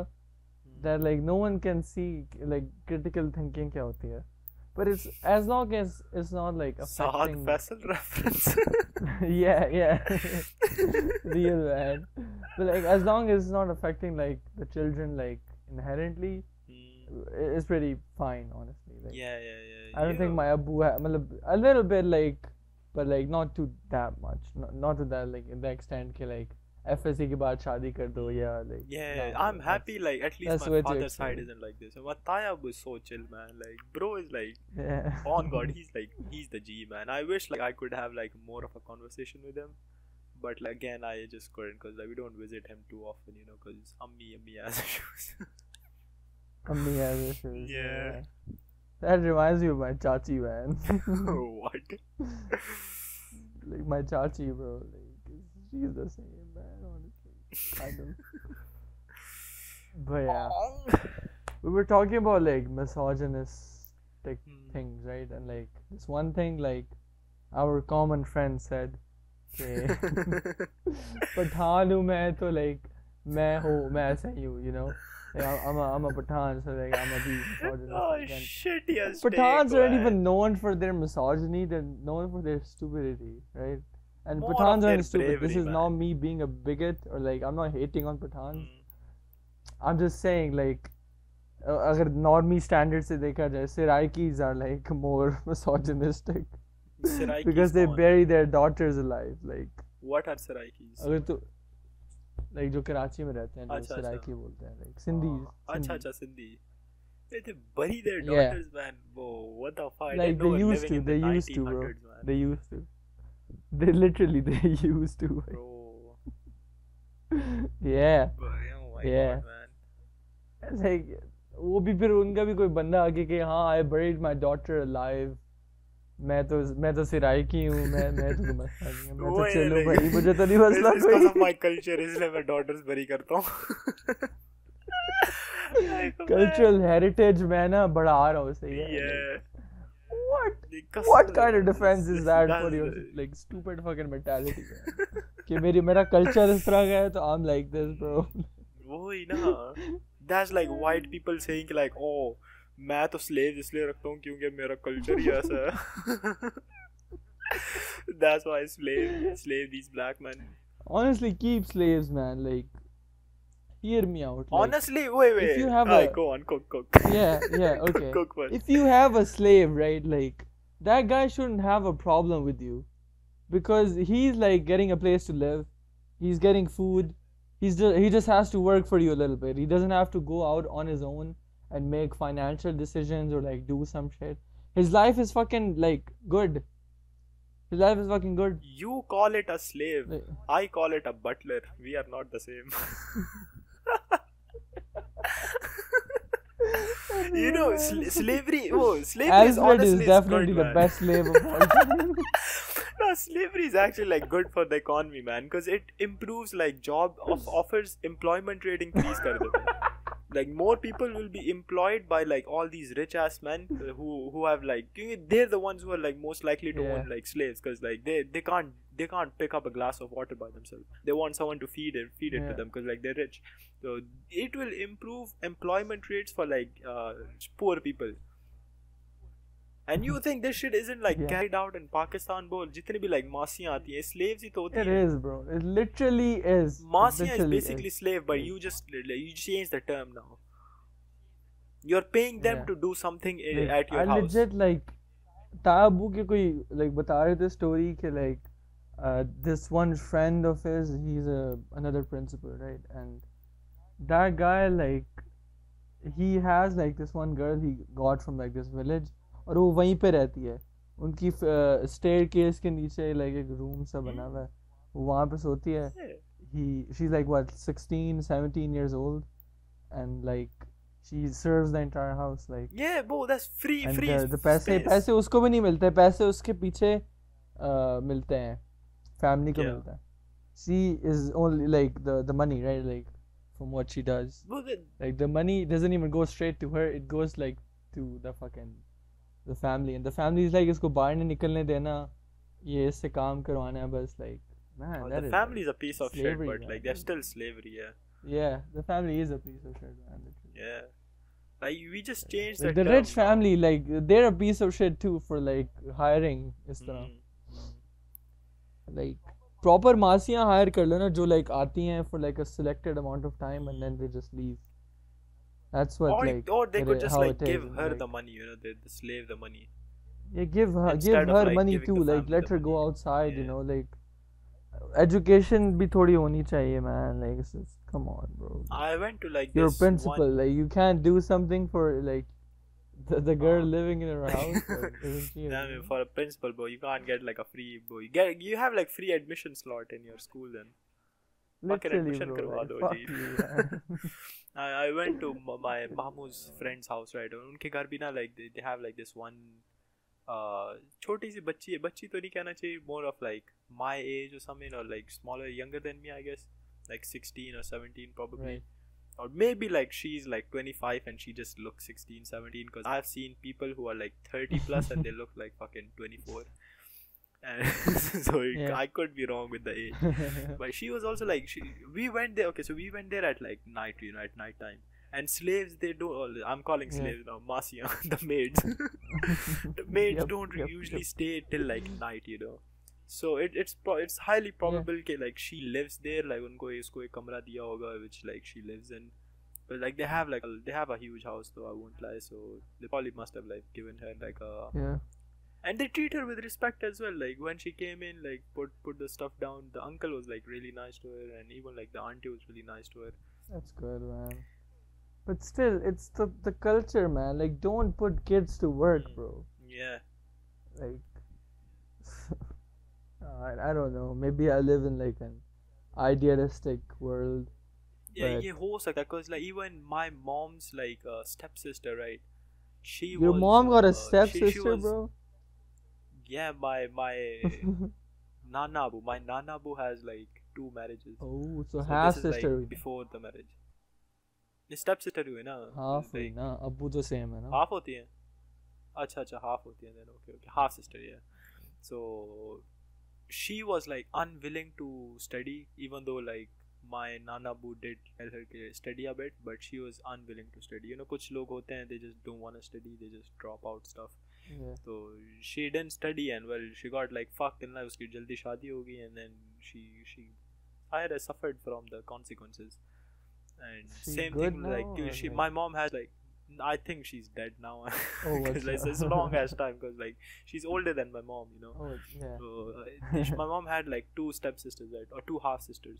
that like no one can see like critical thinking क्या होती है. But it's as long as it's not like Saad affecting. Faisal reference. Yeah. Real man. But like as long as it's not affecting like the children like inherently, it's pretty fine, honestly. Like, Yeah. I don't think my Abu a little bit like, but like not to that much, not to that like in the extent ke like FSC ke baad shaadi kar do, yeah, like. Yeah, no, I'm happy. Like at least that's my way too father's side extreme. isn't like this. And my Tayyab is so chill, man. Like bro is like Yeah. on God. He's the G, man. I wish like I could have like more of a conversation with him, but like, again I just couldn't because like we don't visit him too often, you know, because Ammi has issues. Ammi has issues. Yeah. That reminds me of my chachi, man. What? Like my chachi, bro. Like she's the same, man. Honestly, kind of. But yeah, we were talking about like misogynistic things, right? And like this one thing, like our common friend said, "Pathan hu main to like main aisa hi hu, you know." Like, I'm a Pathan, so like I'm a be misogynistic. Oh And shit, yes. Pathans aren't even known for their misogyny; they're known for their stupidity, right? And More of Pathans their aren't stupid. This bravery, is not man. me being a bigot or like I'm not hating on Pathans. I'm just saying like, अगर normie standards से देखा जाए, Seraikis are like more misogynistic Seraikis because they कौन? bury their daughters alive. Like What are Seraikis? अगर तो like जो कराची में रहते हैं, जो अच्छा, Seraiki बोलते हैं, like Sindhis. अच्छा, Sindhi. They bury their Yeah. daughters, man. Whoa, what the fuck? I Like didn't know they we're used living to, in they the used to, bro. 1900s, man. They used to. They literally, they used to. Like, Bro. yeah. Oh my Yeah. god, man. Like वो भी फिर उनका भी कोई बंदा आके कि हाँ I buried my daughter alive. मैं तो सिराइकी हूँ, मैं तो मसला नहीं है, मैं तो चलो भाई, मुझे तो नहीं मसला It's because of कोई. my culture, इसलिए मैं daughters bury करता हूँ. Cultural heritage मैं ना बढ़ा रहा हूँ, सही है. Yeah. What kind of defense is that for your like stupid fucking mentality? कि मेरा culture इस तरह का है तो I'm like this, bro. वही ना. That's like white people saying like, oh, मैं तो slave इसलिए रखता हूँ क्योंकि मेरा culture ही ऐसा है. That's why I slave these black men. Honestly, keep slaves, man. Like, hear me out. Like, Honestly, wait. if you have Alright, a- go on, cook. yeah, okay. Cook first. If you have a slave, right, like that guy shouldn't have a problem with you because he's like getting a place to live, he's getting food, he just has to work for you a little bit. He doesn't have to go out on his own and make financial decisions or like do some shit. His life is fucking like good. His life is fucking good. You call it a slave. Like, I call it a butler. We are not the same. You know, slavery. Oh, slavery is Alfred honestly is definitely good, the man. best slave of all time. No, slavery is actually like good for the economy, man, because it improves like offers employment rate increase kar deta hai. Like more people will be employed by like all these rich ass men who have like they're the ones who are like most likely to own like slaves because like they can't pick up a glass of water by themselves. They want someone to feed it to them because like they're rich. So it will improve employment rates for like poor people. And you think this shit isn't like carried out in Pakistan, bro? जितनी भी like मासियाँ आती हैं, slaves ही तो होती हैं. It is, bro. It literally is. Masiya is Literally basically slave, but you change the term now. You're paying them to do something Like, at your I house. legit like Tabu के कोई like बता रहे थे story के like this one friend of his, he's another principal, right? And that guy like he has like this one girl he got from like this village और वो वहीं पे रहती है. उनकी staircase के नीचे like एक room सा बना हुआ है. वो वहाँ पे सोती है. She's like what 16, 17 years old and like she serves the entire house like. Yeah, bro, that's free. And free the पैसे उसको भी नहीं मिलते, पैसे उसके पीछे मिलते हैं, family को मिलता है. She is only like the money, right? Like from what she does. Bro, Like the money doesn't even go straight to her. It goes like to the family, and the family is like इसको बाहर नहीं निकलने देना, ये इससे काम करवाना है बस. Like man, that the is family is like a piece of shit, slavery, but man. like they're still slavery, yeah. Yeah, the family is a piece of shit, man. Literally. Yeah. Like we just changed Like the the term rich now. family, like they're a piece of shit too for like hiring इस तरह. Like proper मासियाँ hire कर लो ना जो like आती हैं for like a selected amount of time and then they just leave. That's what like Or they could just how like it is. give and, her like, the money, you know, the slave the money. Yeah, give Instead of, her like, money giving too. the Like family let the her go money. outside. You Yeah. know, like education भी थोड़ी होनी चाहिए, man. Like come on, bro. I went to like You're a this principal. one. Like you can't do something for like the girl living in her house. Like, isn't she? I mean, for a principal, bro, you can't get like a free, bro. You have like free admission slot in your school then. Fucking Literally, admission bro. करवा Like, दो fuck ji. you, man. I went to my mamu's friend's house, right? और उनके घर भी ना like they have like this one छोटी सी बच्ची है. बच्ची तो नहीं कहना चाहिए, more of like my age or something, or like smaller, younger than me, I guess, like 16 or 17 probably. Right. Or maybe like she's like 25 and she just looks 16, 17, because I've seen people who are like 30 plus and they look like fucking 24. And so Yeah. I could be wrong with the age. But she was also like, we went there, okay, so we went there at like night, you know, at night time. And slaves, they don't, I'm calling Yeah. slaves now, Masiya, the maids. The maids Yep, don't yep, usually yep. stay till like night, you know. So it's highly probable that like she lives there, like उनको इसको एक कमरा दिया होगा which like she lives in. But like they have a huge house though, I won't lie. So they probably must have like given her like a Yeah. and they treat her with respect as well. Like when she came in, like put the stuff down. The uncle was like really nice to her, and even like the auntie was really nice to her. That's good, man. But still, it's the culture, man. Like, don't put kids to work, bro. Yeah. Like, I don't know. Maybe I live in like an idealistic world. Yeah, But- ये हो सकता है, cause like even my mom's like stepsister, right? She Your was, mom got a she stepsister, was, bro? Yeah, my Nanabu. My Nanabu has like 2 marriages. Oh, so So half this is sister. like before the marriage. ये stepsister हुई ना? Half हुई like, ना? अब्बू तो same है ना? half होती हैं? अच्छा half होती हैं then, okay, half sister, yeah. So she was like unwilling to study, even though like my Nanabu did tell her to study a bit, but she was unwilling to study. You know, कुछ लोग होते हैं, they just don't want to study, they just drop out stuff. Yeah. So she didn't study, and well, she got like fucked in life. उसकी जल्दी शादी हो गई, and then I had suffered from the consequences. And She same good thing, now, like or like- my mom has like, I think she's dead now. Oh, Because like, it's a long ass time, because like she's older than my mom, you know. Oh, yeah. So my mom had like 2 stepsisters, right, or 2 half sisters.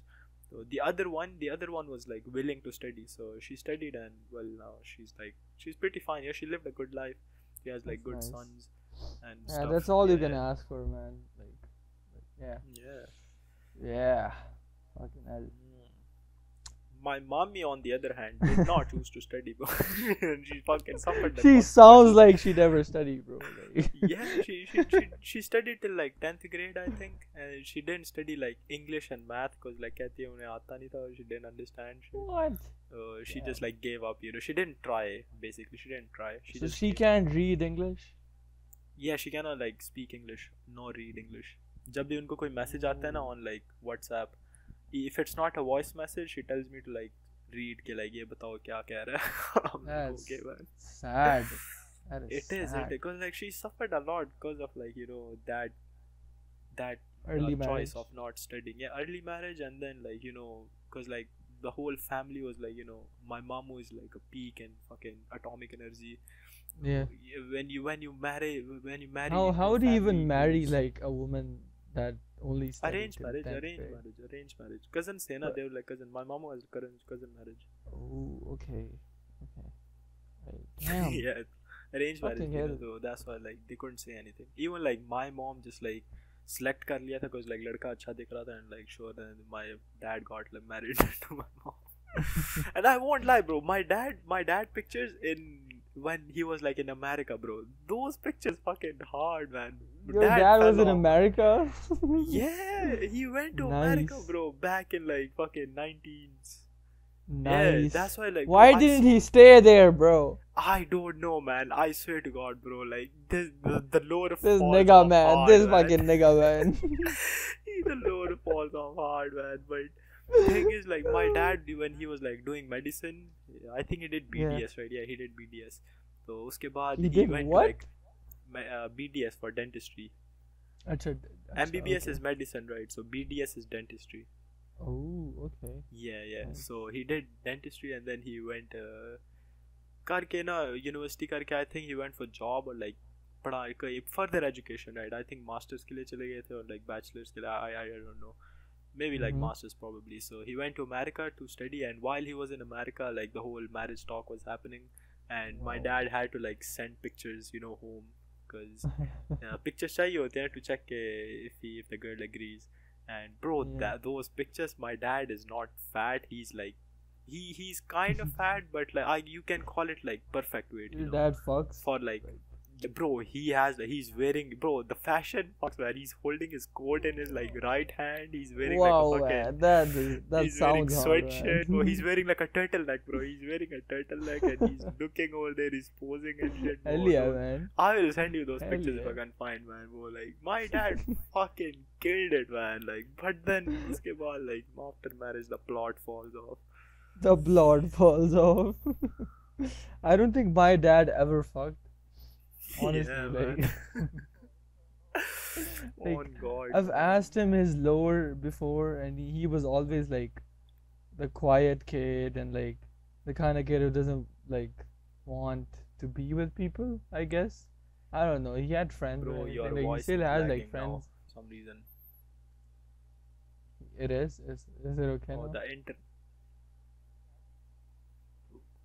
So the other one was like willing to study, so she studied, and well, now she's pretty fine. Yeah, she lived a good life. She has like That's good nice. sons and Yeah, stuff. that's all you can Yeah. ask for, man. Like, yeah. Yeah. Yeah. Fucking hell. My mommy, on the other hand, did not choose to study, bro. And she fucking suffered. the She consequences. sounds like she never studied, bro. Like, Yeah, she studied till like 10th grade, I think, and she didn't study like English and math, because like कहती है उन्हें आता नहीं था, she didn't understand shit. what? She just like gave up, you know. She didn't try, basically. She didn't try. So just she gave up. can't read English? Yeah, she cannot like speak English nor read English. जब भी उनको कोई message आता है ना on like WhatsApp, if it's not a voice message, she tells me to like read के like ये बताओ क्या कह रहा है. I'm like, That's okay, man. sad. That is It is sad. because like she suffered a lot because of like, you know, that Early choice marriage. of not studying. Yeah, early marriage, and then like, you know, because like the whole family was like, you know, my mom was like a peak in fucking atomic energy. Yeah. When you marry How your do you even family marry goes- like a woman that only studied arranged till marriage 10th grade? arranged marriage cousins say na, But- they were like cousin. My mom was cousin marriage. Oh, okay. Right. Damn. Yeah, arranged marriage, Fucking you know, hell. so that's why like they couldn't say anything. Even like my mom just like select कर लिया था because like लड़का अच्छा दिख रहा था, and like sure, then my dad got like married to my mom. And I won't lie, bro, my dad pictures in when he was like in America, bro, those pictures fucking hard, man. Your dad was fell in off. America? Yeah, he went to America, Nice. bro, back in like fucking 19s. Nice. Yeah, that's why like Why bro, didn't he stay there, bro? I don't know, man. I swear to God, bro. Like the load of This falls nigga off man. hard, This man. fucking nigga man. The load falls off hard, man. But Thing is, like, my dad, when he was like doing medicine, I think he did Yeah. BDS, right? Yeah, he did BDS. So uske baad He he did went what? to like BDS for dentistry. Acha, MBBS okay. is medicine, right? So BDS is dentistry. Oh, okay. Yeah. Nice. So he did dentistry and then he went करके ना university करके I think he went for job or like पढ़ाई कोई further education, right? I think masters के लिए चले गए थे or like bachelors के लिए I don't know. Maybe like Mhm. masters probably. So he went to America to study, and while he was in America, like the whole marriage talk was happening, and my Wow. dad had to like send pictures, home, because pictures चाहिए होते हैं to check if the girl agrees. And bro, Yeah. those pictures, my dad is not fat. He's like he's kind of fat, but like you can call it like perfect weight, Your dad fucks. for like. Bro, he's wearing, bro, the fashion fucks, where he's holding his coat in his like right hand. He's wearing Wow, like a man, fucking that he's wearing sounds hard, sweatshirt, bro. man. He's wearing like a turtleneck, bro. He's wearing a turtleneck and he's looking over there. He's posing and shit. Bro, Hell yeah, dude. man. I will send you those Hell pictures if I yeah. can find, man, bro. Like my dad fucking killed it, man. Like, but then uske baad, like after marriage, the plot falls off. The blood falls off. I don't think my dad ever fucked. Honestly, Yeah, like, man. like, Oh God. I've asked him his lower before, and he was always like the quiet kid and like the kind of kid who doesn't like want to be with people, I guess. I don't know. He had friends, Bro, and your everything, like, he voice still is has like lagging now friends. for some reason. It is. Is it okay Oh, now? the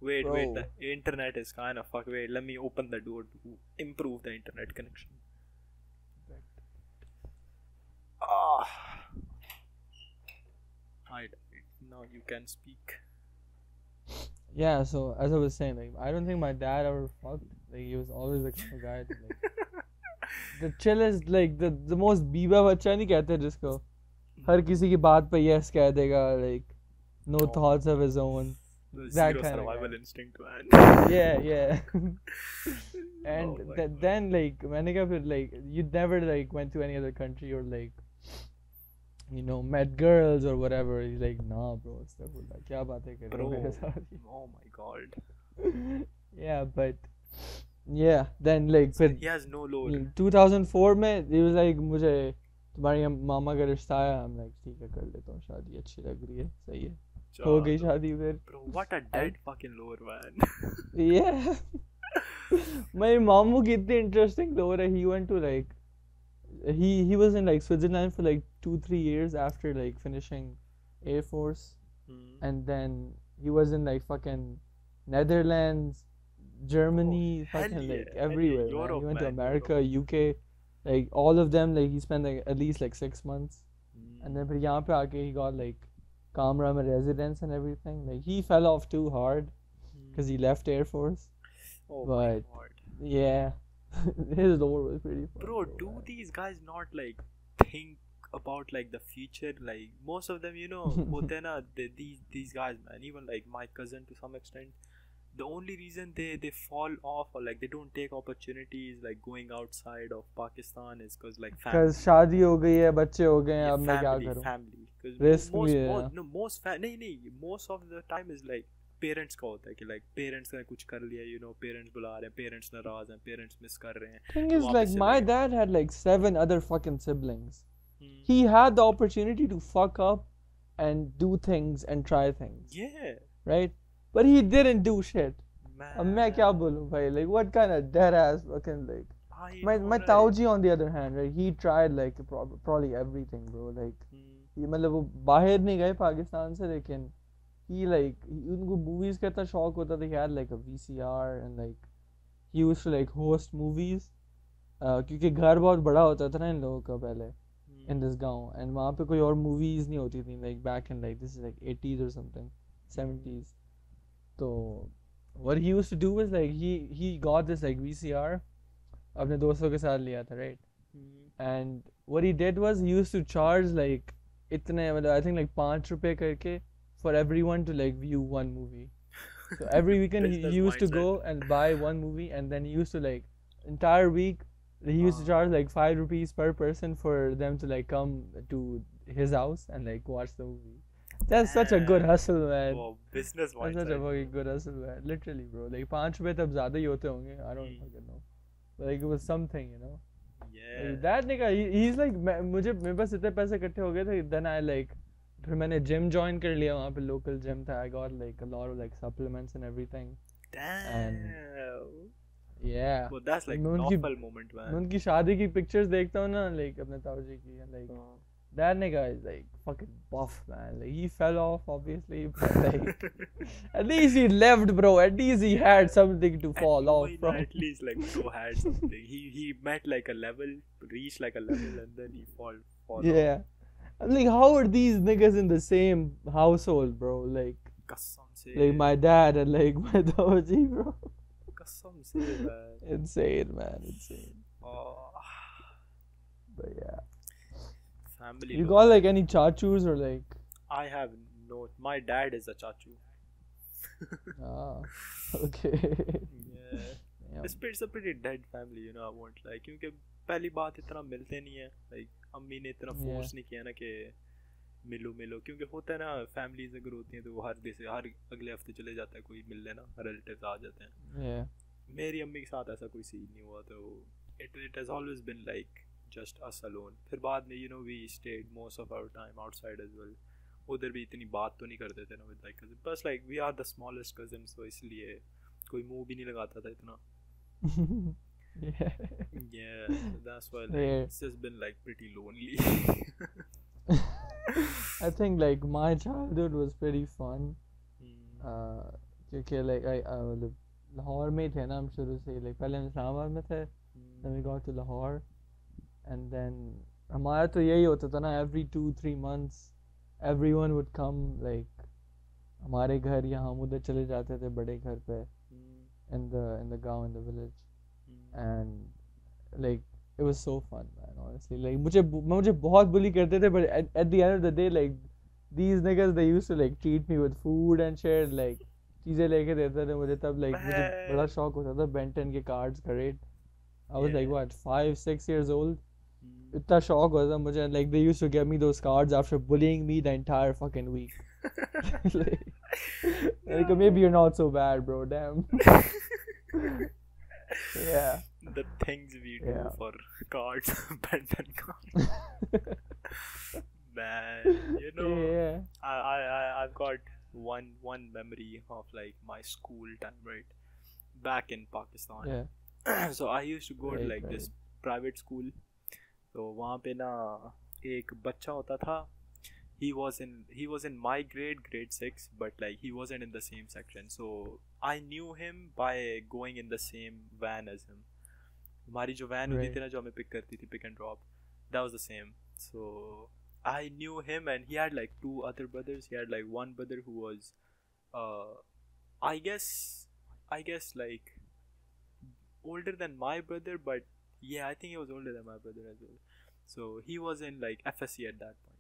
Wait, Bro. the internet is kind of fuck. Wait, let me open the door to improve the internet connection. Ah. Now you can speak. Yeah. So as I was saying, like, I don't think my dad ever fucked. Like, he was always the kind of guy to, like, the chillest, like the most Biba बच्चा नहीं कहते जिसको हर किसी की बात पे yes कह देगा, like no Oh. thoughts of his own. The That zero kind of survival guy. instinct, man. Yeah. And Oh my God. then like मैंने कहा फिर like you never like went to any other country or like met girls or whatever. He's like, nah bro, astaghfirullah, क्या बातें कर रहे हो Bro. मेरे साथ? Oh my God. Yeah, but yeah, then like फिर He has no load. 2004 में he was like मुझे तुम्हारी मामा का रिश्ता आया. I'm like ठीक है, कर लेता हूँ शादी, अच्छी लग रही है, सही है, हो गई Chalo. शादी फिर. Bro, what a dead fucking lore, man. Yeah. My मामू की इतनी interesting lore है. He went to like he was in like Switzerland for like 2-3 years after like finishing Air Force, and then he was in like fucking Netherlands, Germany, hell fucking yeah, like hell yeah, everywhere, man. Europe, He went to man, America, UK, like all of them. Like he spent like at least like 6 months, and then फिर यहाँ पे आके he got like Kamra में residence and everything. Like he fell off too hard because he left Air Force. Oh my But God. yeah, his lore was pretty fun. Bro, though, do man. these guys not like think about like the future? Like most of them, होते हैं ना, these guys, man. Even like my cousin to some extent, the only reason they fall off or like they don't take opportunities like going outside of Pakistan is because like family. Because शादी हो गई है, बच्चे हो गए हैं, अब मैं क्या family, करूँ? family. Because Risk most, भी है, most, yeah. no, most of the time is like parents का होता है कि लाइक पेरेंट्स ने कुछ कर लिया, पेरेंट्स बुला रहे हैं, पेरेंट्स नाराज हैं, पेरेंट्स मिस कर रहे हैं. Thing तो is, वापस like, से my like- dad had like 7 other fucking siblings. Hmm. He had the opportunity to fuck up and do things and try things, Yeah, right? But he didn't do shit. man. अब मैं क्या बोलूं भाई? Like, what kind of dead ass fucking like? I My know, my right? Tauji on the other hand, right? He tried like probably everything, bro. Like, Hmm. ये मतलब वो बाहर नहीं गए पाकिस्तान से, लेकिन उनको movies का इतना शौक होता था. He had like a VCR and like he used to like host movies, क्योंकि घर बहुत बड़ा होता था ना इन लोगों का पहले in this गांव, and वहाँ पे कोई और movies नहीं होती थी, like back in like this is like 80s or something, 70s. So what he used to do was like he got this like VCR अपने दोस्तों के साथ लिया था, right? And what he did was he used to charge like इतने मतलब I think like ₹5 करके for everyone to like view one movie. So every weekend he Business used to mindset. go and buy one movie, and then he used to like entire week he used to charge like ₹5 per person for them to like come to his house and like watch the movie. That's such a good Damn. hustle, man. Wow, business That's such a mindset. fucking good hustle, man. Literally, bro. Like ₹5 तब ज़्यादा ही होते होंगे. I don't fucking know. But like it was something, you know. Yeah. Like, that nigga, he's like, मुझे मेरे पास इतने पैसे इकट्ठे हो गए थे. Then I like, फिर मैंने gym join कर लिया वहाँ पे local gym था. I got like a lot of like supplements and everything. Damn. Yeah. Well, that's like मैं उनकी novel moment, मैं man. उनकी शादी की pictures देखता हूँ ना, like अपने ताऊजी की, and like that nigga is like fucking buff, man. Like he fell off obviously, but like at least he lived, bro. At least he had something to fall off from. At least like bro had something. He met like a level, reached like a level, and then he fall off. Yeah. I'm like, how are these niggas in the same household, bro? Like Kasam se. my dad and like my Dawaji, bro. Kasam se, man. Insane, man. Insane. Oh, But yeah. family. You love. got like any chachus or like? I have no. My dad is a chachu. Ah, okay. Yeah. Damn. It's a pretty dead family, you know. I won't lie. क्योंकि पहली बात इतना मिलते नहीं है. Like अम्मी ने इतना Yeah. फोर्स नहीं किया ना कि मिलो क्योंकि होता है ना फैमिलीज अगर होती हैं तो वो हर अगले हफ्ते चले जाता है कोई मिल लेना रिलेटिव्स आ जाते हैं. Yeah. मेरी अम्मी के साथ ऐसा कोई सीन नहीं हुआ तो it has always been like just us alone. फिर बाद में you know we stayed most of our time outside as well. उधर भी इतनी बात तो नहीं करते थे ना with like cousins. Plus like we are the smallest cousins so इसलिए कोई मुंह भी नहीं लगाता था इतना. Yeah. Yeah, so that's why like, Yeah. it's just been like pretty lonely. I think like my childhood was pretty fun. क्योंकि like मतलब लाहौर में ही थे ना हम शुरू से like पहले हम इस्लामाबाद में थे. Then we got to Lahore, and then हमारा तो यही होता था ना every 2-3 months everyone would come like हमारे घर या हम उधर चले जाते थे बड़े घर पे in the गाँव in the village, and like it was so fun, man. Honestly, like मुझे बहुत bully करते थे, but at the end of the day like these niggas they used to like treat me with food and shit, like चीज़ें लेके देते थे मुझे तब like मुझे बड़ा शौक होता था Ben 10 के cards खरीद. I was like what 5-6 years old. इतना शौक होता था मुझे, like they used to give me those cards after bullying me the entire fucking week. like maybe you're not so bad, bro. Damn. Yeah. The things we do Yeah. for cards, Benton cards. Man, you know, Yeah. I've got one memory of like my school time, right? Back in Pakistan. Yeah. So I used to go to Right, like this right. private school. तो वहाँ पे ना एक बच्चा होता था. He was in my grade 6, but like he wasn't in the same section. So I knew him by going in the same van as him. हमारी जो van होती Right. थी ना जो हमें pick करती थी, pick and drop, that was the same. So I knew him, and he had like 2 other brothers. He had like one brother who was, I guess like older than my brother, but yeah, I think he was older than my brother as well. So he was in like FSC at that point.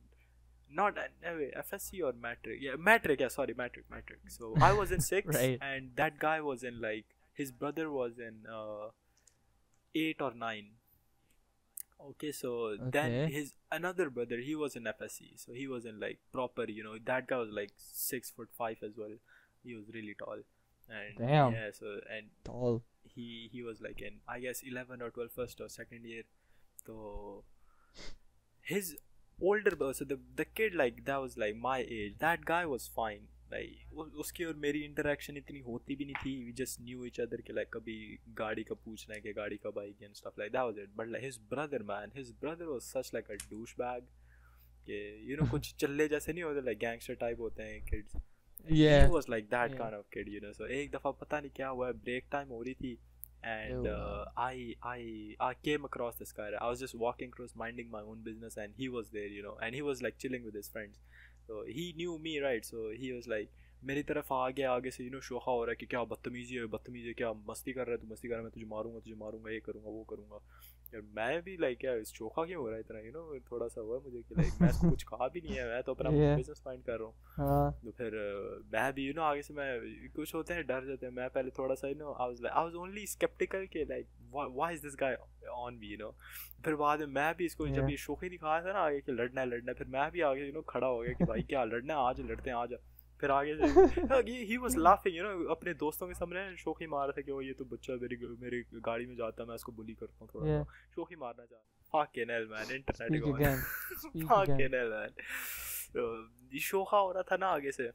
Not wait, FSC or matric. Yeah, matric. Yeah, sorry, matric. So I was in 6, Right. and that guy was in like, his brother was in 8 or 9. Okay, so then Okay. his another brother, he was in FSC, so he was in like proper, you know, that guy was like 6'5" as well. He was really tall, and Damn. yeah, so and Tall. he was like in, I guess, 11 or 12 first or second year. So his older brother, so the kid like that was like my age. That guy was fine. Like उसकी और मेरी interaction इतनी होती भी नहीं थी. We just knew each other कि like कभी गाड़ी का पूछना है कि गाड़ी कब आएगी and stuff like that was it. But like his brother, man, his brother was such like a douchebag. कि you know कुछ चल्ले जैसे नहीं होते, like gangster type होते हैं kids. Yeah. He was like that Yeah. kind of kid, you know. So एक दफ़ा पता नहीं क्या हुआ, break time हो रही थी, and Ew. I came across this guy. I was just walking across, minding my own business, and he was there, you know, and he was like chilling with his friends. So he knew me, right? So he was like मेरी तरफ आ गया आगे से शोखा हो रहा है कि क्या बदतमीजी है, क्या मस्ती कर रहा है, तू मस्ती कर रहा है, मैं तुझे मारूंगा, ये करूंगा वो करूंगा। यार मैं भी लाइक क्या इस शोखा क्यों हो रहा है इतना, थोड़ा सा हुआ मुझे कि लाइक मैं इसको कुछ कहा भी नहीं है, मैं तो अपना बिजनेस माइंड कर रहा हूँ। हाँ तो फिर मैं भी आगे से मैं कुछ होते हैं डर जाते हैं, मैं पहले थोड़ा सा आई वाज ओनली स्केप्टिकल के like why is this guy on me फिर बाद में मैं भी इसको जब ये शोखी दिखाया था ना आगे कि लड़ना है, फिर मैं भी आगे खड़ा हो गया कि भाई क्या लड़ना है, आज लड़ते हैं, आज। फिर आगे से ही वाज लाफिंग अपने दोस्तों के सामने शोखी मार रहा था कि वो ये तो बच्चा मेरी गाड़ी में जाता है, मैं इसको बुली करता हूँ थोड़ा सा, शोखी मारना चाहता। fucking hell man, internet speak again speak fucking again hell man। तो ये शोखा हो रहा था ना आगे से,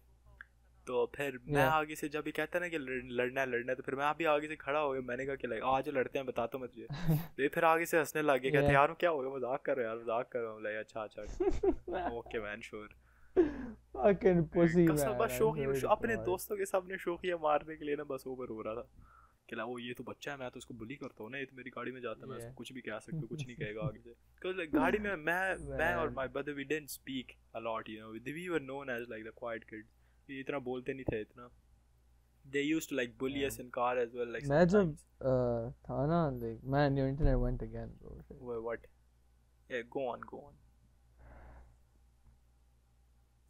तो फिर मैं आगे से जब ये कहता है ना कि लड़ना है, तो फिर मैं अभी आगे से खड़ा हो गया, मैंने कहा कि लाइक आज लड़ते हैं, बताता हूँ मैं तुझे। तो ये फिर आगे से हंसने लग गया, कहते यार क्या हो गया, मजाक कर रहा हूँ। लाइक अच्छा okay man sure. fucking pussy कसम man बस I शोखी swear to अपने God. दोस्तों के सामने शोखियाँ मारने के लिए ना बस ओवर हो रहा था कि ला वो ये तो बच्चा है, मैं तो उसको बुली करता हूँ ना, ये तो मेरी गाड़ी में जाता है, मैं उसको कुछ भी कह सकता हूँ, कुछ नहीं कहेगा आगे से। Because like गाड़ी में मैं और my brother we didn't speak a lot, we were known as like the quiet kids, ये इतना बोलते नहीं थे इतना। They used to like bully us in car as well, like मैं जब sometimes। था ना like man your internet went again bro. What? Yeah, go on.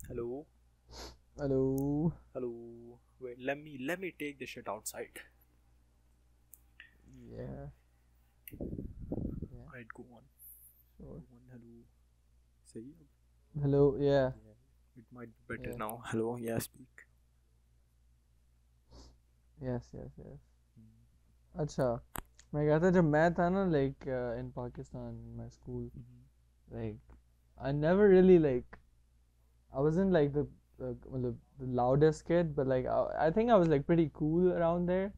Hello. Wait, let me take this shit outside. Yeah. Right, go on. Sure. Hello. Say Hello. Yeah. it might be better Yeah. now. Hello, yeah, speak. Yes. अच्छा मैं कहता जब मैं था ना like in Pakistan in my school like I never really like I wasn't like the loudest kid but like I think I was like pretty cool around there.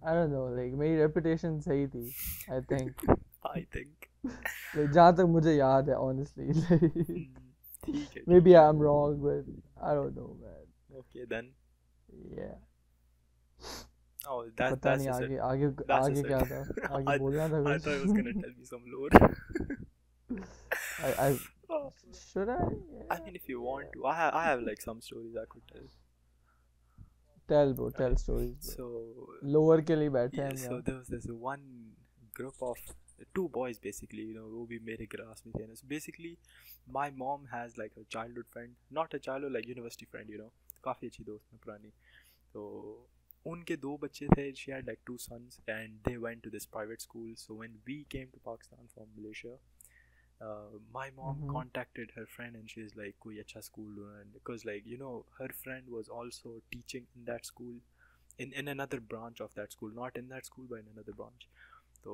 I don't know like मेरी reputation सही थी I think I think. like जहाँ तक मुझे याद है honestly like ठीक है। maybe I'm wrong but I don't know man. Okay then. Yeah. Oh, that's पता नहीं just it. आगे That's just क्या it. था आगे बोलना था I कुछ thought you was gonna tell me some lore. I should I? I mean, if you want to, I have like some stories I could tell. Tell bro, tell stories bro. So Lower के लिए बैठे yeah, हैं so यहाँ. there was this one group of two boys basically, वो भी मेरे class में थे ना. So basically, my mom has like a childhood friend, not a childhood like university friend, काफ़ी अच्छी दोस्त है पुरानी. तो उनके दो बच्चे थे. She had like two sons and they went to this private school. So when we came to Pakistan from Malaysia, my mom contacted her friend and she's like कोई अच्छा school ढूंढना, because like her friend was also teaching in that school, in another branch of that school, not in that school but in another branch. So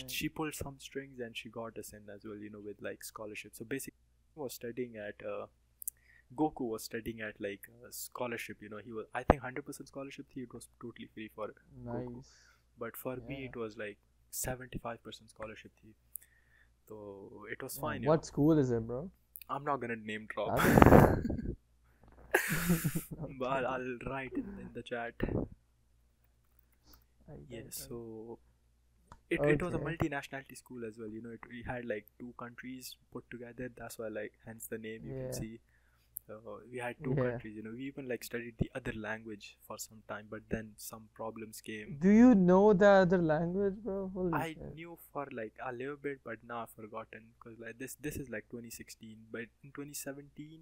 she pulled some strings and she got us in as well, with like scholarship. So basically was studying at Goku was studying at like scholarship, he was I think 100% scholarship thi, it was totally free for Goku. Nice. But for me it was like 75% scholarship thi. So it was fine. What school is it, bro? I'm not gonna name drop. But I'll write in the chat. So it was a multinationality school as well, we had like two countries put together, that's why like hence the name you can see. So we had two countries, we even like studied the other language for some time, but then some problems came. Do you know the other language, bro? Holy I shit. knew for like a little bit, but now I've forgotten, because like this is like 2016, but in 2017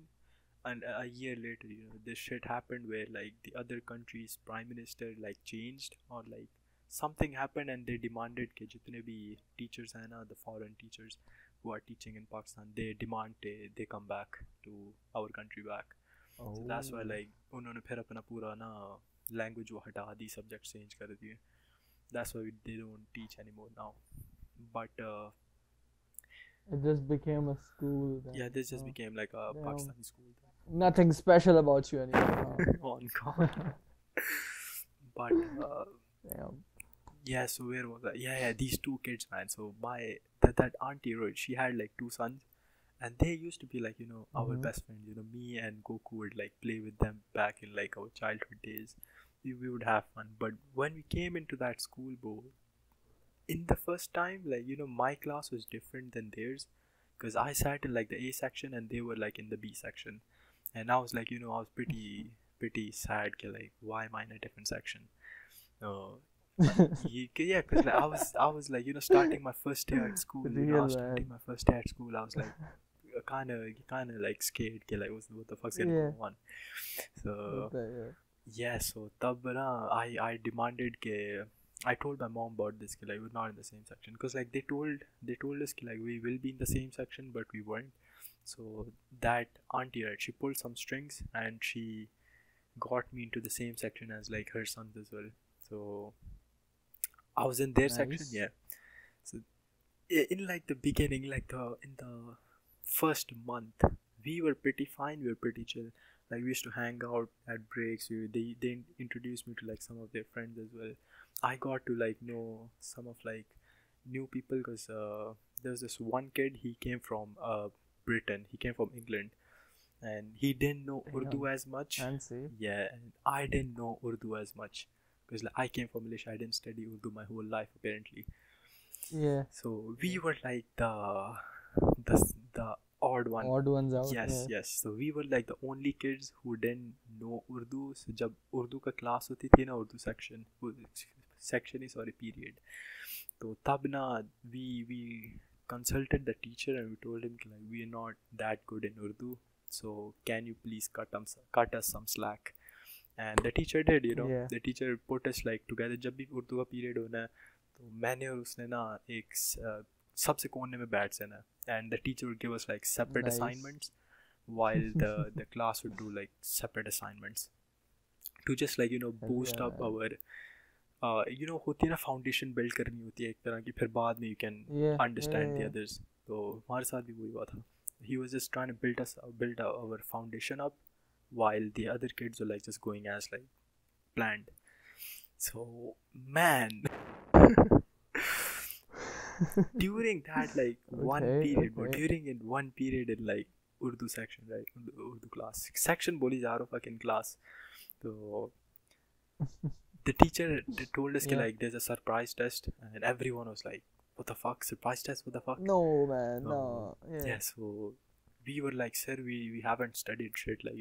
and a year later, this shit happened where like the other country's prime minister like changed, or like something happened and they demanded कि जितने भी teachers हैं ना, the foreign teachers who are teaching in Pakistan, they demand they come back to our country back. So that's why like उन्होंने फिर अपना पूरा ना language वो हटा दी, subject change कर दिए. That's why they don't teach anymore now. But it just became a school then. Yeah, this just became like a Pakistani school then. Nothing special about you anymore. Oh God. But Damn. yeah, so where was I? Yeah, these two kids, man. So that auntie, right, she had like two sons, and they used to be like, our best friends. Me and Goku would like play with them back in like our childhood days. We would have fun. But when we came into that school, bro, in the first time, like, my class was different than theirs, because I sat in like the A section and they were like in the B section. and I was like, I was pretty sad. Like, why am I in a different section? Yeah, because like, I was like, starting my first day at school. Real man. I was like, kind of like scared. Like, what the fuck's gonna go on? So yeah, so tab na, I demanded ke. I told my mom about this. Like, we're not in the same section because like they told us like we will be in the same section, but we weren't. So that auntie, right, she pulled some strings and she got me into the same section as like her sons as well. So I was in their section, yeah. So in like the beginning, like in the first month, we were pretty fine. We were pretty chill. Like we used to hang out at breaks. They introduced me to like some of their friends as well. I got to like know some of like new people because there's this one kid. He came from Britain. He came from England, and he didn't know Urdu as much. Fancy. Yeah, and I didn't know Urdu as much because like I came from Malaysia. I didn't study Urdu my whole life apparently. Yeah. So we were like the odd one. Odd ones out. Yes, yeah. yes. So we were like the only kids who didn't know Urdu. So जब Urdu का class होती थी ना, Urdu section ही sorry period. तो तब ना we consulted the teacher and we told him like we are not that good in Urdu. So can you please cut us some slack? And the teacher did, Yeah. The teacher put us like together. जब भी उर्दू का period होना है, तो मैंने और उसने ना एक सबसे कोने में बैठ जाना, and the teacher would give us like separate assignments, while the class would do like separate assignments to just like boost up our होती है ना foundation build करनी होती है एक तरह की, फिर बाद में you can understand the others. तो हमारे साथ भी वही हुआ था. He was just trying to build our foundation up, while the other kids were like just going as like planned. So man, during that like one period in like Urdu section, right, Urdu class section बोली जा रहा हूँ fucking class. So the teacher told us like there's a surprise test, and everyone was like, what the fuck, surprise test, what the fuck? No man, no. Yeah, so we were like, sir, we haven't studied shit, like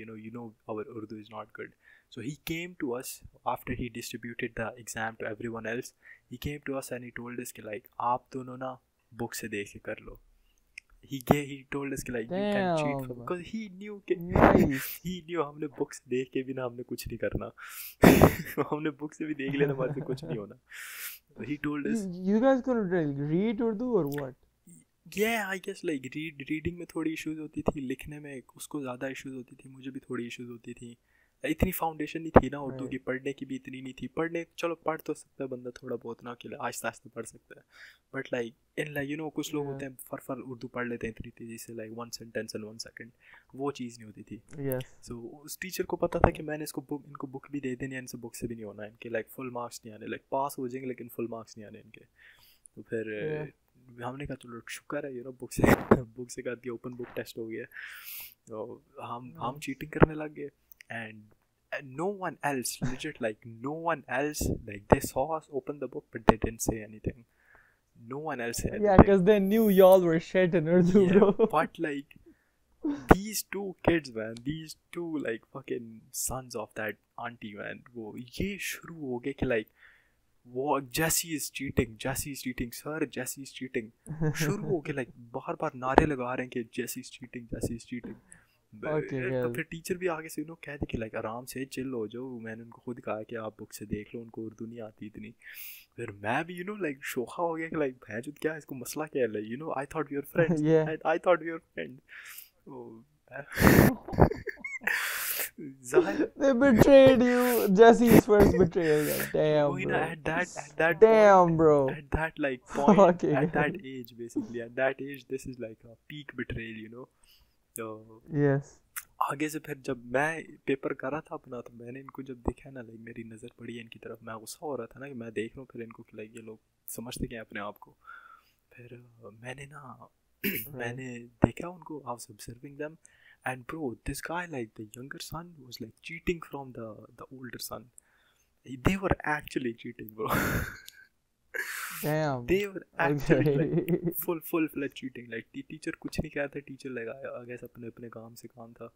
our Urdu is not good. So he came to us after he distributed the exam to everyone else. He came to us and he told us like आप दोनों ना book से देख के कर लो. He told us like you can cheat because he knew हमने book से देख के भी ना हमने कुछ नहीं करना. हमने book से भी देख लेना, हमारे से कुछ नहीं होना. He told us you guys couldn't read Urdu or what? Yeah, I guess like reading में थोड़ी issues होती थी, लिखने में उसको ज़्यादा issues होती थी, मुझे भी थोड़ी issues होती थी. इतनी फाउंडेशन नहीं थी ना उर्दू की, पढ़ने की भी इतनी नहीं थी. पढ़ने चलो पढ़ तो सकता है बंदा थोड़ा बहुत ना, कि आहिस्ता आहिस्ता पढ़ सकता है, बट लाइक इन लाइक कुछ लोग होते हैं फर उर्दू पढ़ लेते हैं इतनी तेज़ी से, लाइक 1 सेंटेंस इन 1 सेकंड, वो चीज़ नहीं होती थी. सो उस टीचर को पता था कि मैंने इनको बुक भी दे देनी है, इनसे बुक से भी नहीं होना, इनके लाइक फुल मार्क्स नहीं आने, लाइक पास हो जाएंगे लेकिन फुल मार्क्स नहीं आने इनके. तो फिर हमने कहा चलो शुक्र है बुक से कर दिया, ओपन बुक टेस्ट हो गया. तो हम चीटिंग करने लग गए. And no one else, legit, like no one else, like they saw us open the book but they didn't say anything. No one else said anything. Yeah, because they knew y'all were shit in Urdu, bro. But like these two kids, man, these two like fucking sons of that auntie, man, वो ये शुरू हो गए कि like वो Jesse is cheating, sir, Jesse is cheating. शुरू हो गए like बार नारे लगा रहे हैं कि Jesse is cheating. तो फिर टीचर भी आगे से कह दे कि लाइक आराम से चिल हो जाओ. मैंने उनको खुद कहा कि आप बुक से देख लो, उनको उर्दू नहीं आती इतनी. फिर मैं भी लाइक शोखा हो गया कि लाइक भैंस क्या इसको मसला क्या है, like I thought we were friends, I thought we were friends. They betrayed you. Jesse's first betrayal. Damn, bro. At that damn, point, bro. At that like point, at that age, basically, at that age, this is like a peak betrayal, तो yes. आगे से फिर जब मैं paper कर रहा था अपना, तो मैंने इनको जब देखा ना, लाइक मेरी नज़र पड़ी है इनकी तरफ, मैं गुस्सा हो रहा था ना कि मैं देख रहा हूँ फिर इनको कि लाइक ये लोग समझते क्या अपने आप को. फिर मैंने मैंने देखा उनको, I was observing them, and bro, this guy, like the younger son was like cheating from the older son. They were actually cheating, bro. Damn. They were actually like full fledged cheating. Like teacher कुछ नहीं कहता, teacher लगा आगे अपने काम से काम था.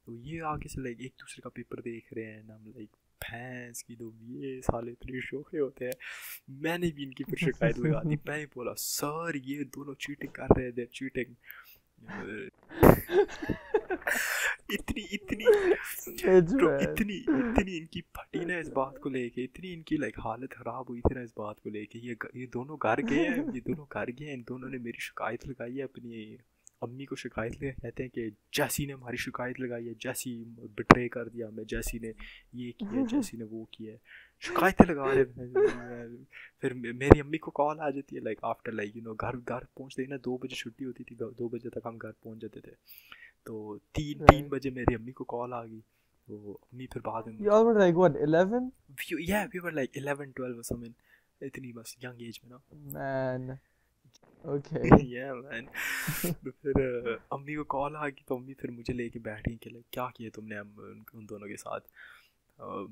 तो ये आगे से लाइक एक दूसरे का पेपर देख रहे हैं, हम लाइक भैंस की तो ये साले इतने शोखे होते हैं। मैंने भी इनकी फिर शिकायत लगा दी, मैं ही बोला सर ये दोनों चीटिंग कर रहे थे, चीटिंग। इतनी इतनी इतनी इनकी फटी ना इस बात को लेके, इतनी इनकी लाइक हालत खराब हुई थी ना इस बात को लेके। ये दोनों घर गए हैं, ये दोनों घर गए हैं, इन दोनों ने मेरी शिकायत लगाई है, अपनी अम्मी को शिकायत लगा, कहते हैं कि जैसी ने हमारी शिकायत लगाई है, जैसी बिट्रे कर दिया हमें, जैसी ने ये किया, जैसी ने वो किया, शिकायतें लगा रहे हैं। फिर मेरी अम्मी को कॉल आ जाती है लाइक आफ्टर लाइक घर पहुँचते ही ना 2 बजे छुट्टी होती थी, 2 बजे तक हम घर पहुँच जाते थे। तो 3 बजे मेरी अम्मी को कॉल आ गई, तो अम्मी फिर बाद में You all were like what, 11? Yeah, we were like 11, 12 or something, इतनी बस यंग एज में ना। Man. Okay. Yeah man। तो फिर अम्मी को कॉल आ गई, तो अम्मी फिर मुझे लेके बैठ गई कि लाइक क्या किया तुमने उन दोनों के साथ।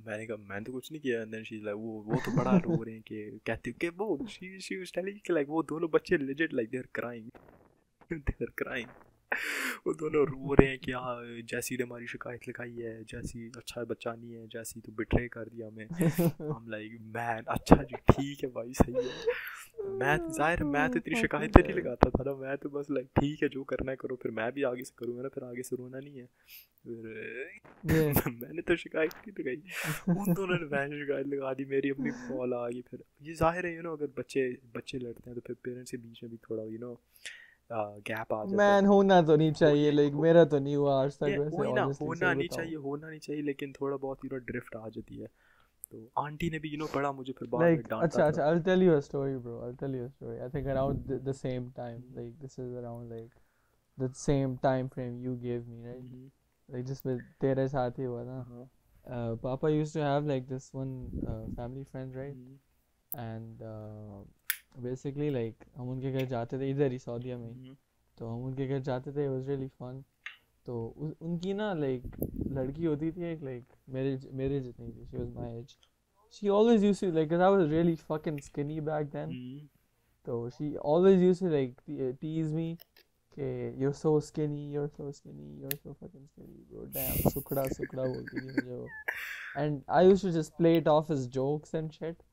मैंने कहा मैंने तो कुछ नहीं किया। एंड देन शी लाइक वो तो बड़ा रो रहे हैं कि कहते कि वो शी वाज टेलिंग कि लाइक वो दोनों बच्चे legit like they are crying वो दोनों रो रहे हैं कि हाँ जैसी ने हमारी शिकायत लगाई है, जैसी अच्छा बच्चा नहीं है, जैसी तो बिट्रे कर दिया हमें। हम लाइक मैन अच्छा जी ठीक है भाई सही है। मैं तो इतनी शिकायतें नहीं लगाता था ना, मैं तो बस लाइक ठीक है जो करना है करो, फिर मैं भी आगे से करूँगा ना, फिर आगे से रोना नहीं है। फिर मैंने तो शिकायत नहीं लगाई, उन दोनों ने मैंने शिकायत लगा दी, मेरी अपनी कॉल आ गई। फिर ये जाहिर है अगर बच्चे लड़ते हैं तो फिर पेरेंट्स के बीच में भी थोड़ा गैप आ जाता है। मैन होना तो नहीं चाहिए, लाइक मेरा तो नहीं हुआ आज तक वैसे। होना नहीं चाहिए, लेकिन थोड़ा बहुत ड्रिफ्ट आ जाती है। तो आंटी ने भी पढ़ा मुझे फिर बाद में डांटा था। अच्छा I'll tell you a story bro, I'll tell you a story. I think around the same time, like this is around like the same time frame you gave me, right? Like just with तेरे साथ ही हुआ ना। Papa used to have like this one family friend, right? And basically like हम उनके घर जाते थे इधर ही सऊदीया में, तो हम उनके घर जाते थे, it was really fun. तो उनकी ना लाइक लड़की होती थी एक, लाइक मेरे जितनी थी, she was my age. She always used to like, cause I was really fucking skinny back then. So she always used to like tease me कि you're so skinny, you're so fucking skinny bro, damn सुखड़ा बोलती थी मुझे वो। And I used to just play it off as jokes and shit.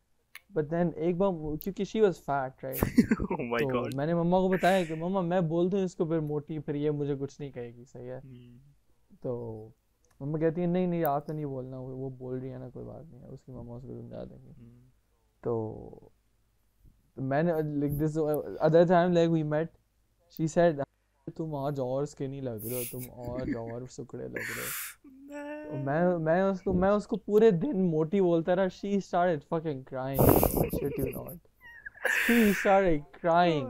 But then एक बार क्योंकि she was fat, right? Oh my God. मैंने मम्मा को बताया कि मम्मा मैं बोल दूँ इसको फिर मोटी, फिर ये मुझे कुछ नहीं कहेगी, सही है? तो मम्मा कहती है नहीं आप तो नहीं बोलना, वो बोल रही है ना, कोई बात नहीं है, उसकी मम्मा उसको समझा देंगे। तो मैंने like this other time like we met, she said तुम आज और स्किनी लग रहे हो, तुम और सुकड़े लग रहे हो। मैं उसको पूरे दिन मोटी बोलता रहा। She started fucking crying, I shit you not. She started crying.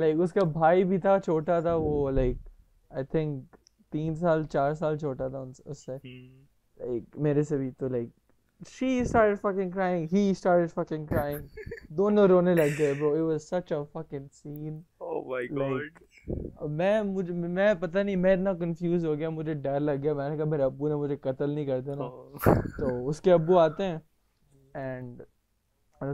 Like उसका भाई भी था, छोटा था वो, like I think 3-4 साल छोटा था उससे, like मेरे से भी। तो like she started fucking crying, he started fucking crying, दोनों रोने लग गए bro. It was such a fucking scene. Oh my God. Like, मैं पता नहीं, मैं इतना कंफ्यूज हो गया, मुझे डर लग गया। मैंने कहा मेरे अब्बू ने मुझे कत्ल नहीं कर देना। तो उसके अब्बू आते हैं एंड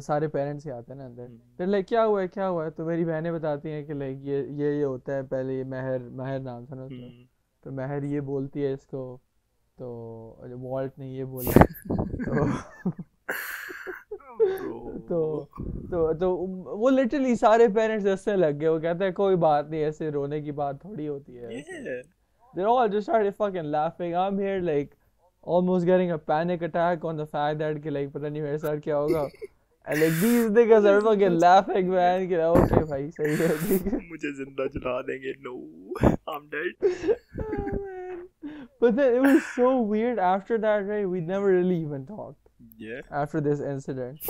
सारे पेरेंट्स ही आते हैं ना अंदर। फिर लाइक क्या हुआ है, तो मेरी बहनें बताती हैं कि लाइक ये होता है। पहले ये महर नाम था ना उसका, तो महर ये बोलती है इसको, तो वॉल्ट ने ये बोला। तो वो लिटरली सारे पेरेंट्स हंसने लग गए। वो कहते हैं कोई बात नहीं, ऐसे रोने की बात थोड़ी होती है। They all just started fucking laughing. I'm here like almost getting a panic attack on the fact that कि like पता नहीं मेरे साथ क्या होगा। And like these niggas are fucking laughing man कि okay भाई सही है। मुझे जिंदा जला देंगे। No, I'm dead. Oh, man. But then it was so weird after that, right? We never really even talked. Yeah. After this incident,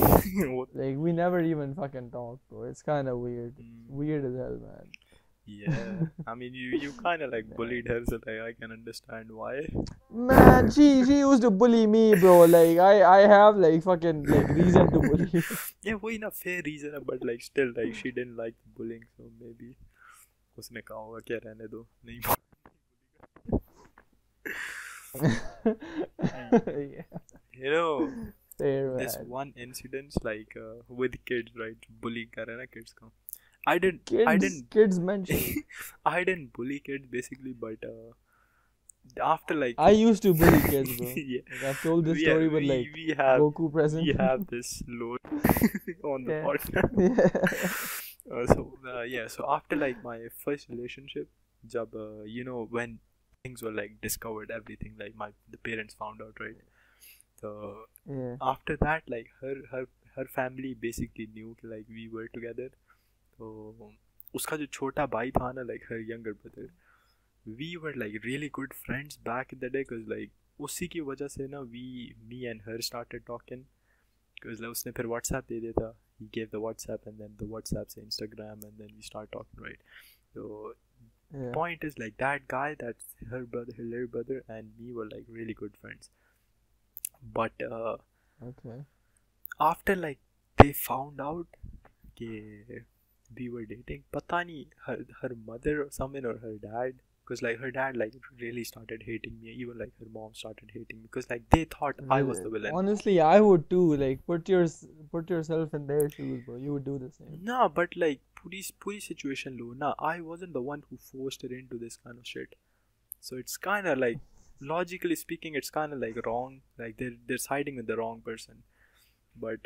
like we never even fucking talked, bro. It's kind of weird. Weird as hell, man. Yeah. I mean, you kind of like bullied her, so like I can understand why. Man, she used to bully me, bro. Like I have like fucking like reason to bully. Yeah, well, enough fair reason, but like still like she didn't like bullying, so maybe उसने कहा होगा क्या रहने दो नहीं। Yeah. You know, fair, this man. one incident like with kids, right? Bullying कर रहे ना kids को। I didn't kids mentioned. I didn't bully kids basically, but after like I used to bully kids, bro. yeah, Like, I've told this story with like we have Goku present. we have this load on the Yeah. podcast. Yeah. So after like my first relationship, jab you know, when things were like discovered, everything like the parents found out, right? So Yeah. after that, like her family basically knew कि, like we were together. तो उसका जो छोटा भाई था ना, like her younger brother, we were like really good friends back in the day, cause like उसी की वजह से ना me and her started talking, cause like उसने फिर WhatsApp दे दिया था. He gave the WhatsApp and then the WhatsApp से Instagram and then we start talking, right? So Yeah. point is like that guy, that's her brother, her little brother, and me were like really good friends. But Okay. after like they found out that we were dating, pata nahi, her mother or someone or her dad, because like her dad like really started hating me, even like her mom started hating me, because like they thought I was the villain. Honestly, I would too. Like, put yourself in their shoes, bro. You would do the same. No, but like puri situation lo na, I wasn't the one who forced her into this kind of shit. So it's kind of like, logically speaking, it's kind of like wrong. Like they're siding with the wrong person. But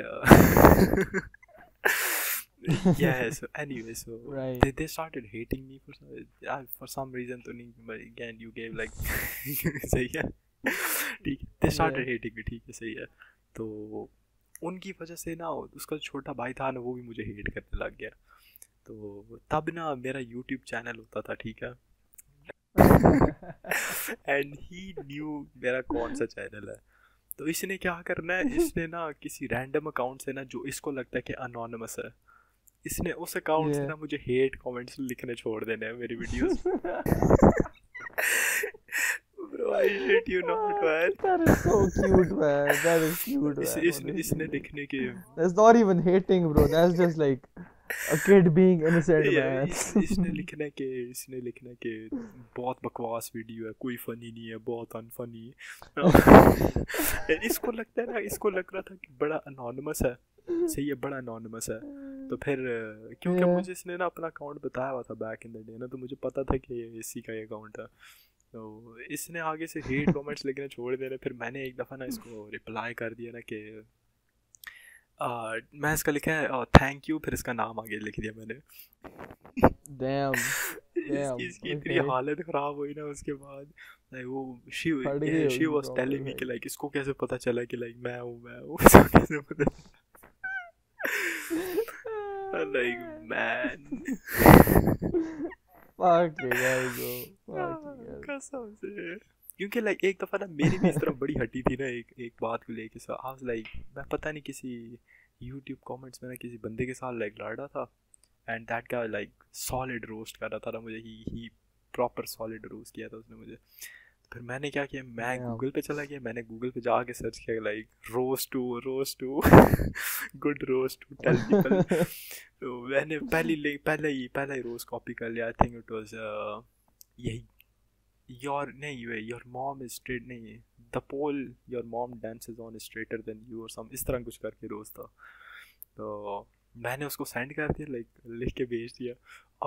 yeah. So anyway, so Right. they started hating me for some reason. तो नहीं, but again you gave like सही है. ठीक है. They started Yeah. hating me. ठीक है, सही है. तो उनकी वजह से ना उसका छोटा भाई था ना, वो भी मुझे हेट करने लग गया. तो तब ना मेरा YouTube चैनल होता था, ठीक है. एंड ही न्यू मेरा कौन सा चैनल है. तो इसने क्या करना है, इसने ना किसी रैंडम अकाउंट से ना, जो इसको लगता है कि अनोनिमस है, इसने उस अकाउंट से ना मुझे हेट कमेंट्स लिखने छोड़ देने हैं मेरी videos. Bro, I shit you not, man. That is so cute, man. That is cute, man. इसने लिखने के That's not even hating, bro. That's just like a kid being innocent, man. इसने लिखने के बहुत बकवास वीडियो है, कोई फनी नहीं है, बहुत अनफनी. इसको लगता है ना, इसको लग रहा था कि बड़ा अनोनिमस है. सही है, बड़ा अनोनिमस है. तो फिर क्योंकि मुझे इसने ना अपना अकाउंट बताया हुआ था बैक इन द डे ना, तो मुझे पता था कि ये इसी का ये अकाउंट है. तो इसने आगे से हेट कमेंट्स लिखने छोड़ देने. फिर मैंने एक दफ़ा ना इसको रिप्लाई कर दिया ना कि मैं इसका लिखा है थैंक यू, फिर इसका नाम आगे लिख दिया मैंने. Damn. इसकी इतनी हालत ख़राब हुई ना उसके बाद. लाइक वो फट गई शी वाज होगी टेलिंग मी proper, कि लाइक इसको कैसे पता चला कि लाइक मैं हूँ इसको कैसे पता चला. Like man, Fuck you guys, bro. Fuck you guys. कसम से. क्योंकि लाइक एक दफ़ा ना मेरी भी इस तरफ बड़ी हटी थी ना एक बात को लेके. सो आई वाज लाइक, मैं पता नहीं किसी यूट्यूब कमेंट्स में ना किसी बंदे के साथ लाइक लड़ रहा था, and that guy like solid roast कर रहा था ना मुझे. ही प्रॉपर सॉलिड रोस्ट किया था उसने मुझे. फिर मैंने क्या किया, मैं गूगल पे चला गया. मैंने गूगल पे जाके सर्च किया like roast to good roast to tell people. तो मैंने पहले ही रोस्ट कॉपी कर लिया. आई थिंक इट वाज यही योर मॉम इज स्ट्रेट, नहीं, the pole your mom dances on is straighter than you और सम, इस तरह कुछ करके रोज था. तो मैंने उसको सेंड कर दिया, लाइक लिख के भेज दिया.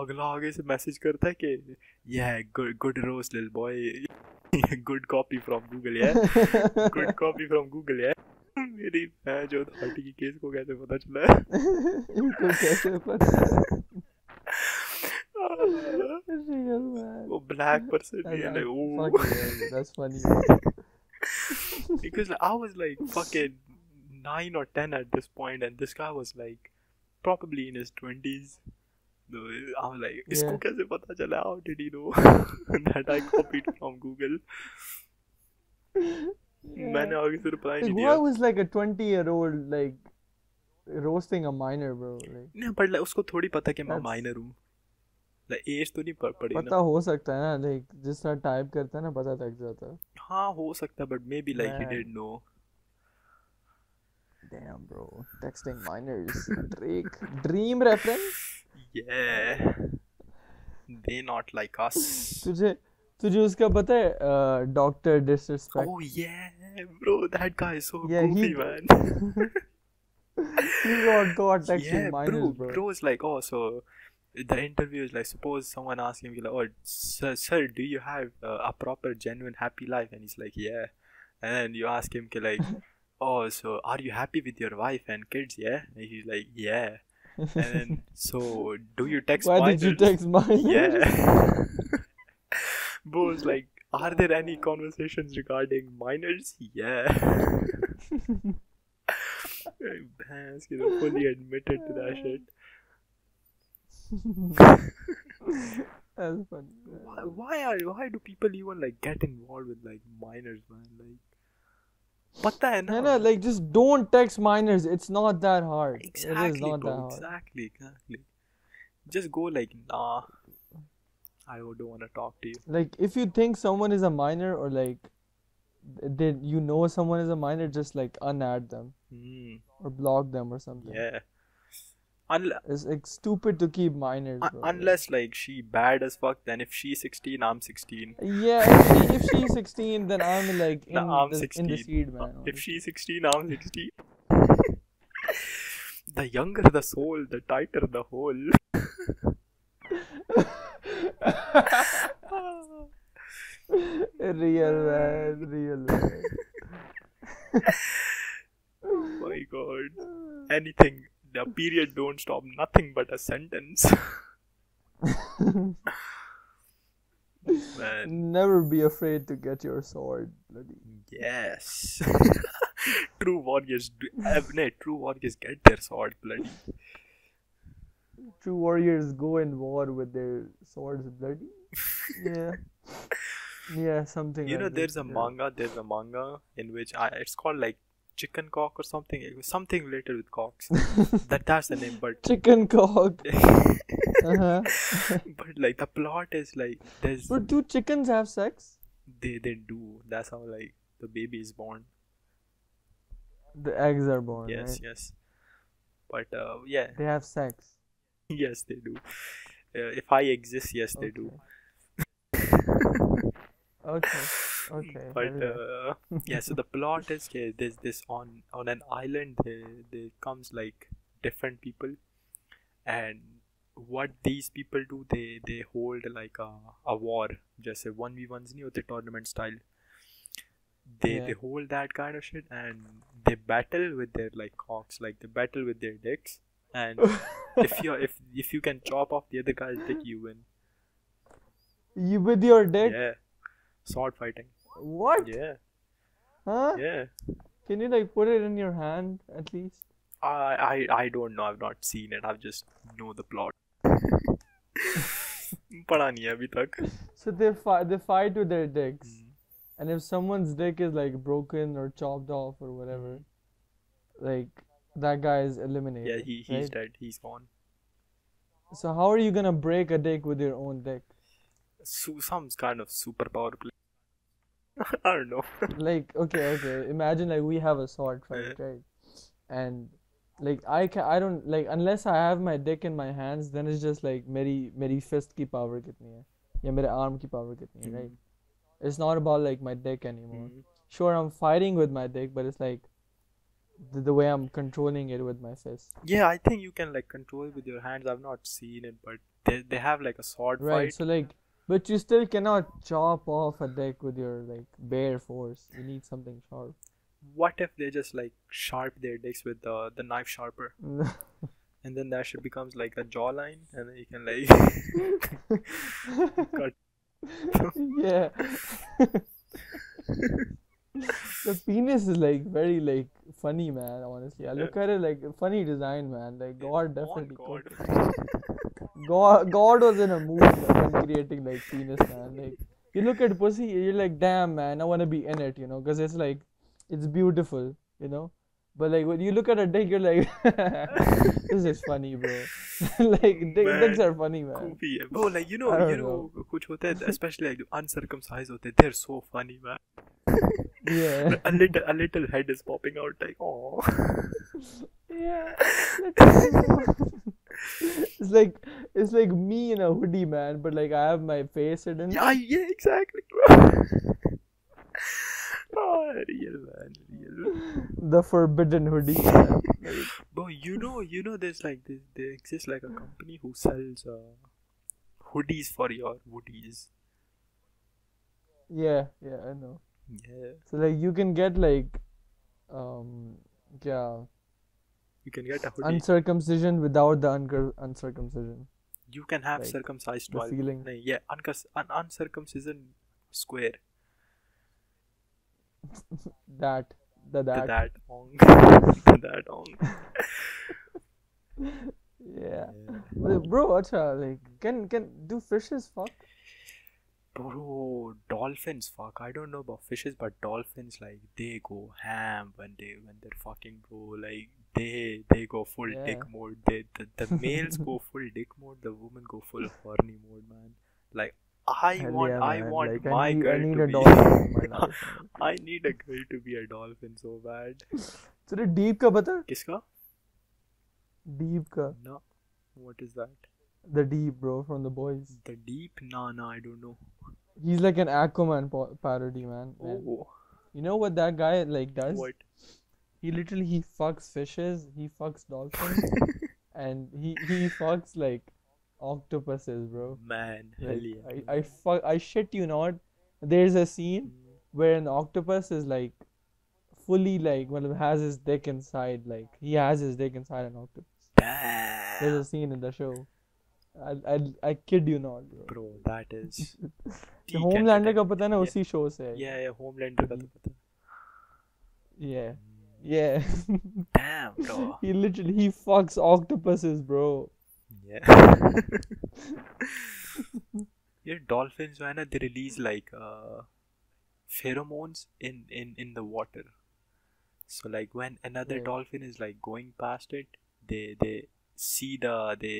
अगला आगे से मैसेज करता है कि yeah good roast little boy, good copy from Google, yeah, good copy from Google, yeah. मेरी मैं जो थर्टी की केस को कैसे पता चला है. इनको कैसे पता? Real, man. वो black person है like Fuck yeah, that's funny. because like, I was like fucking 9 or 10 at this point, and this guy was like probably in his 20s. So I was like, इसको कैसे पता चला? How did he know that I copied from Google? मैंने आगे से reply नहीं दिया. Why was like a 20-year-old like roasting a minor, bro? Like, नहीं, but like उसको थोड़ी पता कि मैं माइनर हूँ. Like एज तो नहीं पड़ी पता ना. हो सकता है ना, like जिस तरह टाइप करता है ना, पता लग जाता है. हाँ हो सकता है, but maybe like he didn't know. Damn, bro, texting minors. Drake dream reference. Yeah, they not like us. तुझे उसका पता है doctor disrespect? Oh yeah, bro, that guy is so Yeah, goofy, he- man. He got texting Yeah, minors, bro. bro is like, oh, so the interview is like, suppose someone asks him like, oh sir, do you have a proper genuine happy life? And he's like, yeah. And then you ask him like, oh, so are you happy with your wife and kids? Yeah. And he's like, yeah. And then, so do you text Why minors? did you text minors? Yeah. Bro's like, are there any conversations regarding minors? Yeah. Bans, fully admitted to that shit. That's funny. Why do people even like get involved with like minors, man? Like, pata hai na? No, like just don't text minors. It's not that hard. It is Exactly, not that bro. hard. Exactly. Just go like, nah, I don't want to talk to you. Like if you think someone is a minor or like you know someone is a minor, just like unadd them or block them or something. Yeah. It's like stupid to keep minors, bro. Unless like she bad as fuck, then if she's 16, I'm 16. Yeah, if she's 16, then I'm like in, I'm the, 16. in the seed, man. If she's 16, I'm 16. The younger the soul, the tighter the hole. Real man. Oh my god. Anything. The period don't stop. Nothing but a sentence. Man. Never be afraid to get your sword, bloody. Yes. True warriors get their sword, bloody. True warriors go in war with their swords, bloody. Yeah. Yeah, something You know, like there's that, a yeah. manga in which it's called like Chicken Cock or something. It was something related with cocks. That's the name, but Chicken cock. Uh-huh. but like the plot is like there's But do chickens have sex? they do. That's how like the baby is born. The eggs are born, Yes, right? yes. But yeah, They have sex. yes they do. If I exist, yes they do. Okay. Okay. But very well. yeah, so the plot is there's this on an island. There comes like different people, and what these people do, they hold like a war, just a 1v1s नहीं होते tournament style. They Yeah. hold that kind of shit, and they battle with their like cocks, like they battle with their dicks, and if you can chop off the other guy's dick, you win. You with your dick? Yeah, sword fighting. What? Yeah, Huh? yeah. Can you like put it in your hand at least? I don't know. I've not seen it. I just know the plot. पढ़ा नहीं है अभी तक. So they fight with their dicks, and if someone's dick is like broken or chopped off or whatever, like that guy is eliminated. Yeah, he's right? dead. He's gone. So how are you gonna break a dick with your own dick? Some kind of superpower play. I don't know. Like okay. Imagine like we have a sword fight, right? And like I don't like unless I have my dick in my hands, then it's just like मेरी fist की power कितनी है या मेरे arm की power कितनी है, right? It's not about like my dick anymore. Sure, I'm fighting with my dick, but it's like the way I'm controlling it with my fist. Yeah, I think you can like control it with your hands. I've not seen it, but they have like a sword Right. fight. So like, but you still cannot chop off a dick with your like bare force. You need something sharp. What if they just like sharp their dicks with the knife sharper, and then that shit becomes like a jawline, and then you can like cut. Yeah. The penis is like very like funny, man. Honestly, I look at it like a funny design, man. Like God definitely God. cooked. God was in a mood when creating like penis, man. Like you look at pussy, you're like, damn, man, I wanna be in it, you know, because it's like, it's beautiful, you know. But like when you look at a dick, you're like, this is funny, bro. Like dicks are funny, man. Goofy. Bro, like you know, I don't know. कुछ होते हैं, especially like uncircumcised होते हैं, they're so funny, man. Yeah. A little head is popping out like, oh. Yeah. It's like me in a hoodie, man, but like I have my face hidden. Yeah, exactly, bro. Real man, real. The forbidden hoodie. Man. Like, Bro, you know, there's like there exists like a company who sells hoodies for your woodies. yeah, I know. Yeah, So like you can get like yeah, you can get a hoodie. uncircumcision without the uncircumcision. You can have like, circumcised the 12. feeling. Nahin, yeah, uncircumcision square. That That ong. That ong. yeah. Yeah. Bro, acha, like can do fishes fuck? Bro, dolphins fuck. I don't know about fishes, but dolphins like they go ham when they're fucking, bro. Like they go full dick Yeah. mode. The males go full dick mode. The women go full horny mode, man. Like Hell yeah, I man. want Like, my I girl need to a be. dolphin in my life. Man. I need a girl to be a dolphin so bad. So the deep ka pata? Kiska? Deep ka. No. What is that? The deep, bro, from the boys. The deep? Nah, I don't know. He's like an Aquaman parody, man. Oh, You know what that guy like does? what? He literally fucks fishes, he fucks dolphins, and he fucks like octopuses, bro. Man, Like, hell yeah. I shit you not. There's a scene where an octopus is like fully like has his dick inside, like he has his dick inside an octopus. There's Damn. a scene in the show. I kid you not, bro. Bro, that is The Homelander का पता है ना Yeah. उसी show से है. Yeah, Homelander का तो पता. Yeah. Damn, bro. He fucks octopuses, bro. Yeah. Yeah, dolphins, man, they release like pheromones in the water. So like when another Yeah. dolphin is like going past it, they see they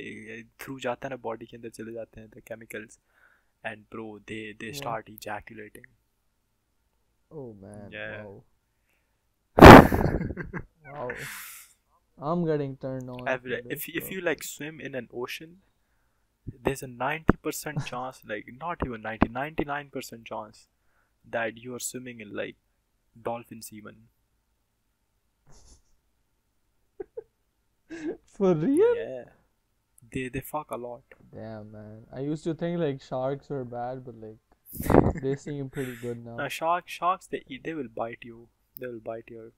through जाता है ना body के अंदर चले जाते हैं the chemicals, and bro they Yeah. start ejaculating. Oh man. Yeah. Wow. I'm getting turned on. If you like swim in an ocean, there's a 90% chance, like not even 99% chance that you are swimming in like dolphin semen. For real? Yeah, they fuck a lot. Damn, man. I used to think like sharks were bad, but like they seem pretty good now. Now sharks they will bite you. They will bite your.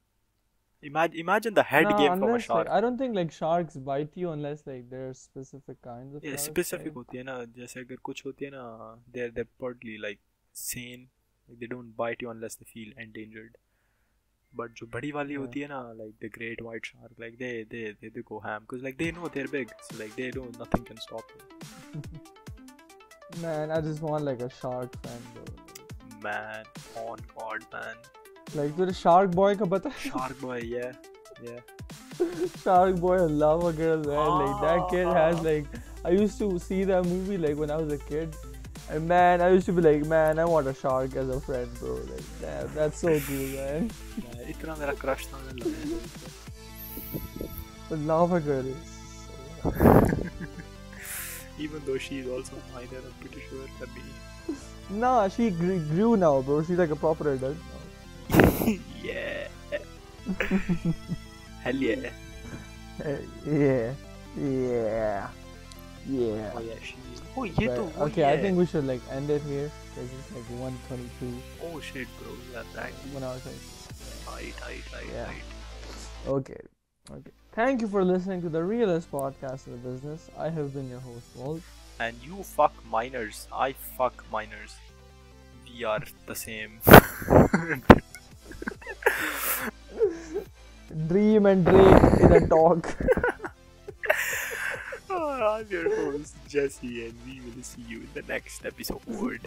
Imagine the head Nah, game from a unless, shark. like, I don't think like sharks bite you unless like there are specific kinds of Yeah, sharks. specific right? होती है ना, जैसे अगर कुछ होती है ना, they're partly like sane, like they don't bite you unless they feel endangered. But जो बड़ी वाली Yeah. होती है ना, like the great white shark, like they go ham, because like they know they're big, so like they know nothing can stop them. Man, I just want like a shark friend, bro. Man, on God, man. Like तुझे Shark Boy का पता है? Shark boy, yeah. Shark Boy, love a girl, man. Like that kid has like, I used to see that movie like when I was a kid, and man, I used to be like, man, I want a shark as a friend, bro. Like damn, that's so cool, man. इतना मेरा crush था ना लगा. But lava girl is. So... Even though she is also minor, I'm pretty sure for me. Nah, she grew now, bro. She's like a proper adult now. Yeah. Hell yeah. Yeah. Oh yeah, she. Oh ये तो. But, okay, I think we should like end it here because it's like 1:22. Oh shit, bro. Yeah, that. 1 hour 20. Right. Yeah. Okay. Thank you for listening to the realest podcast in the business. I have been your host, Walt. And you fuck minors. I fuck minors. We are the same. Dream and Drake in a talk. I'm your host, Jesse, and we will see you in the next episode.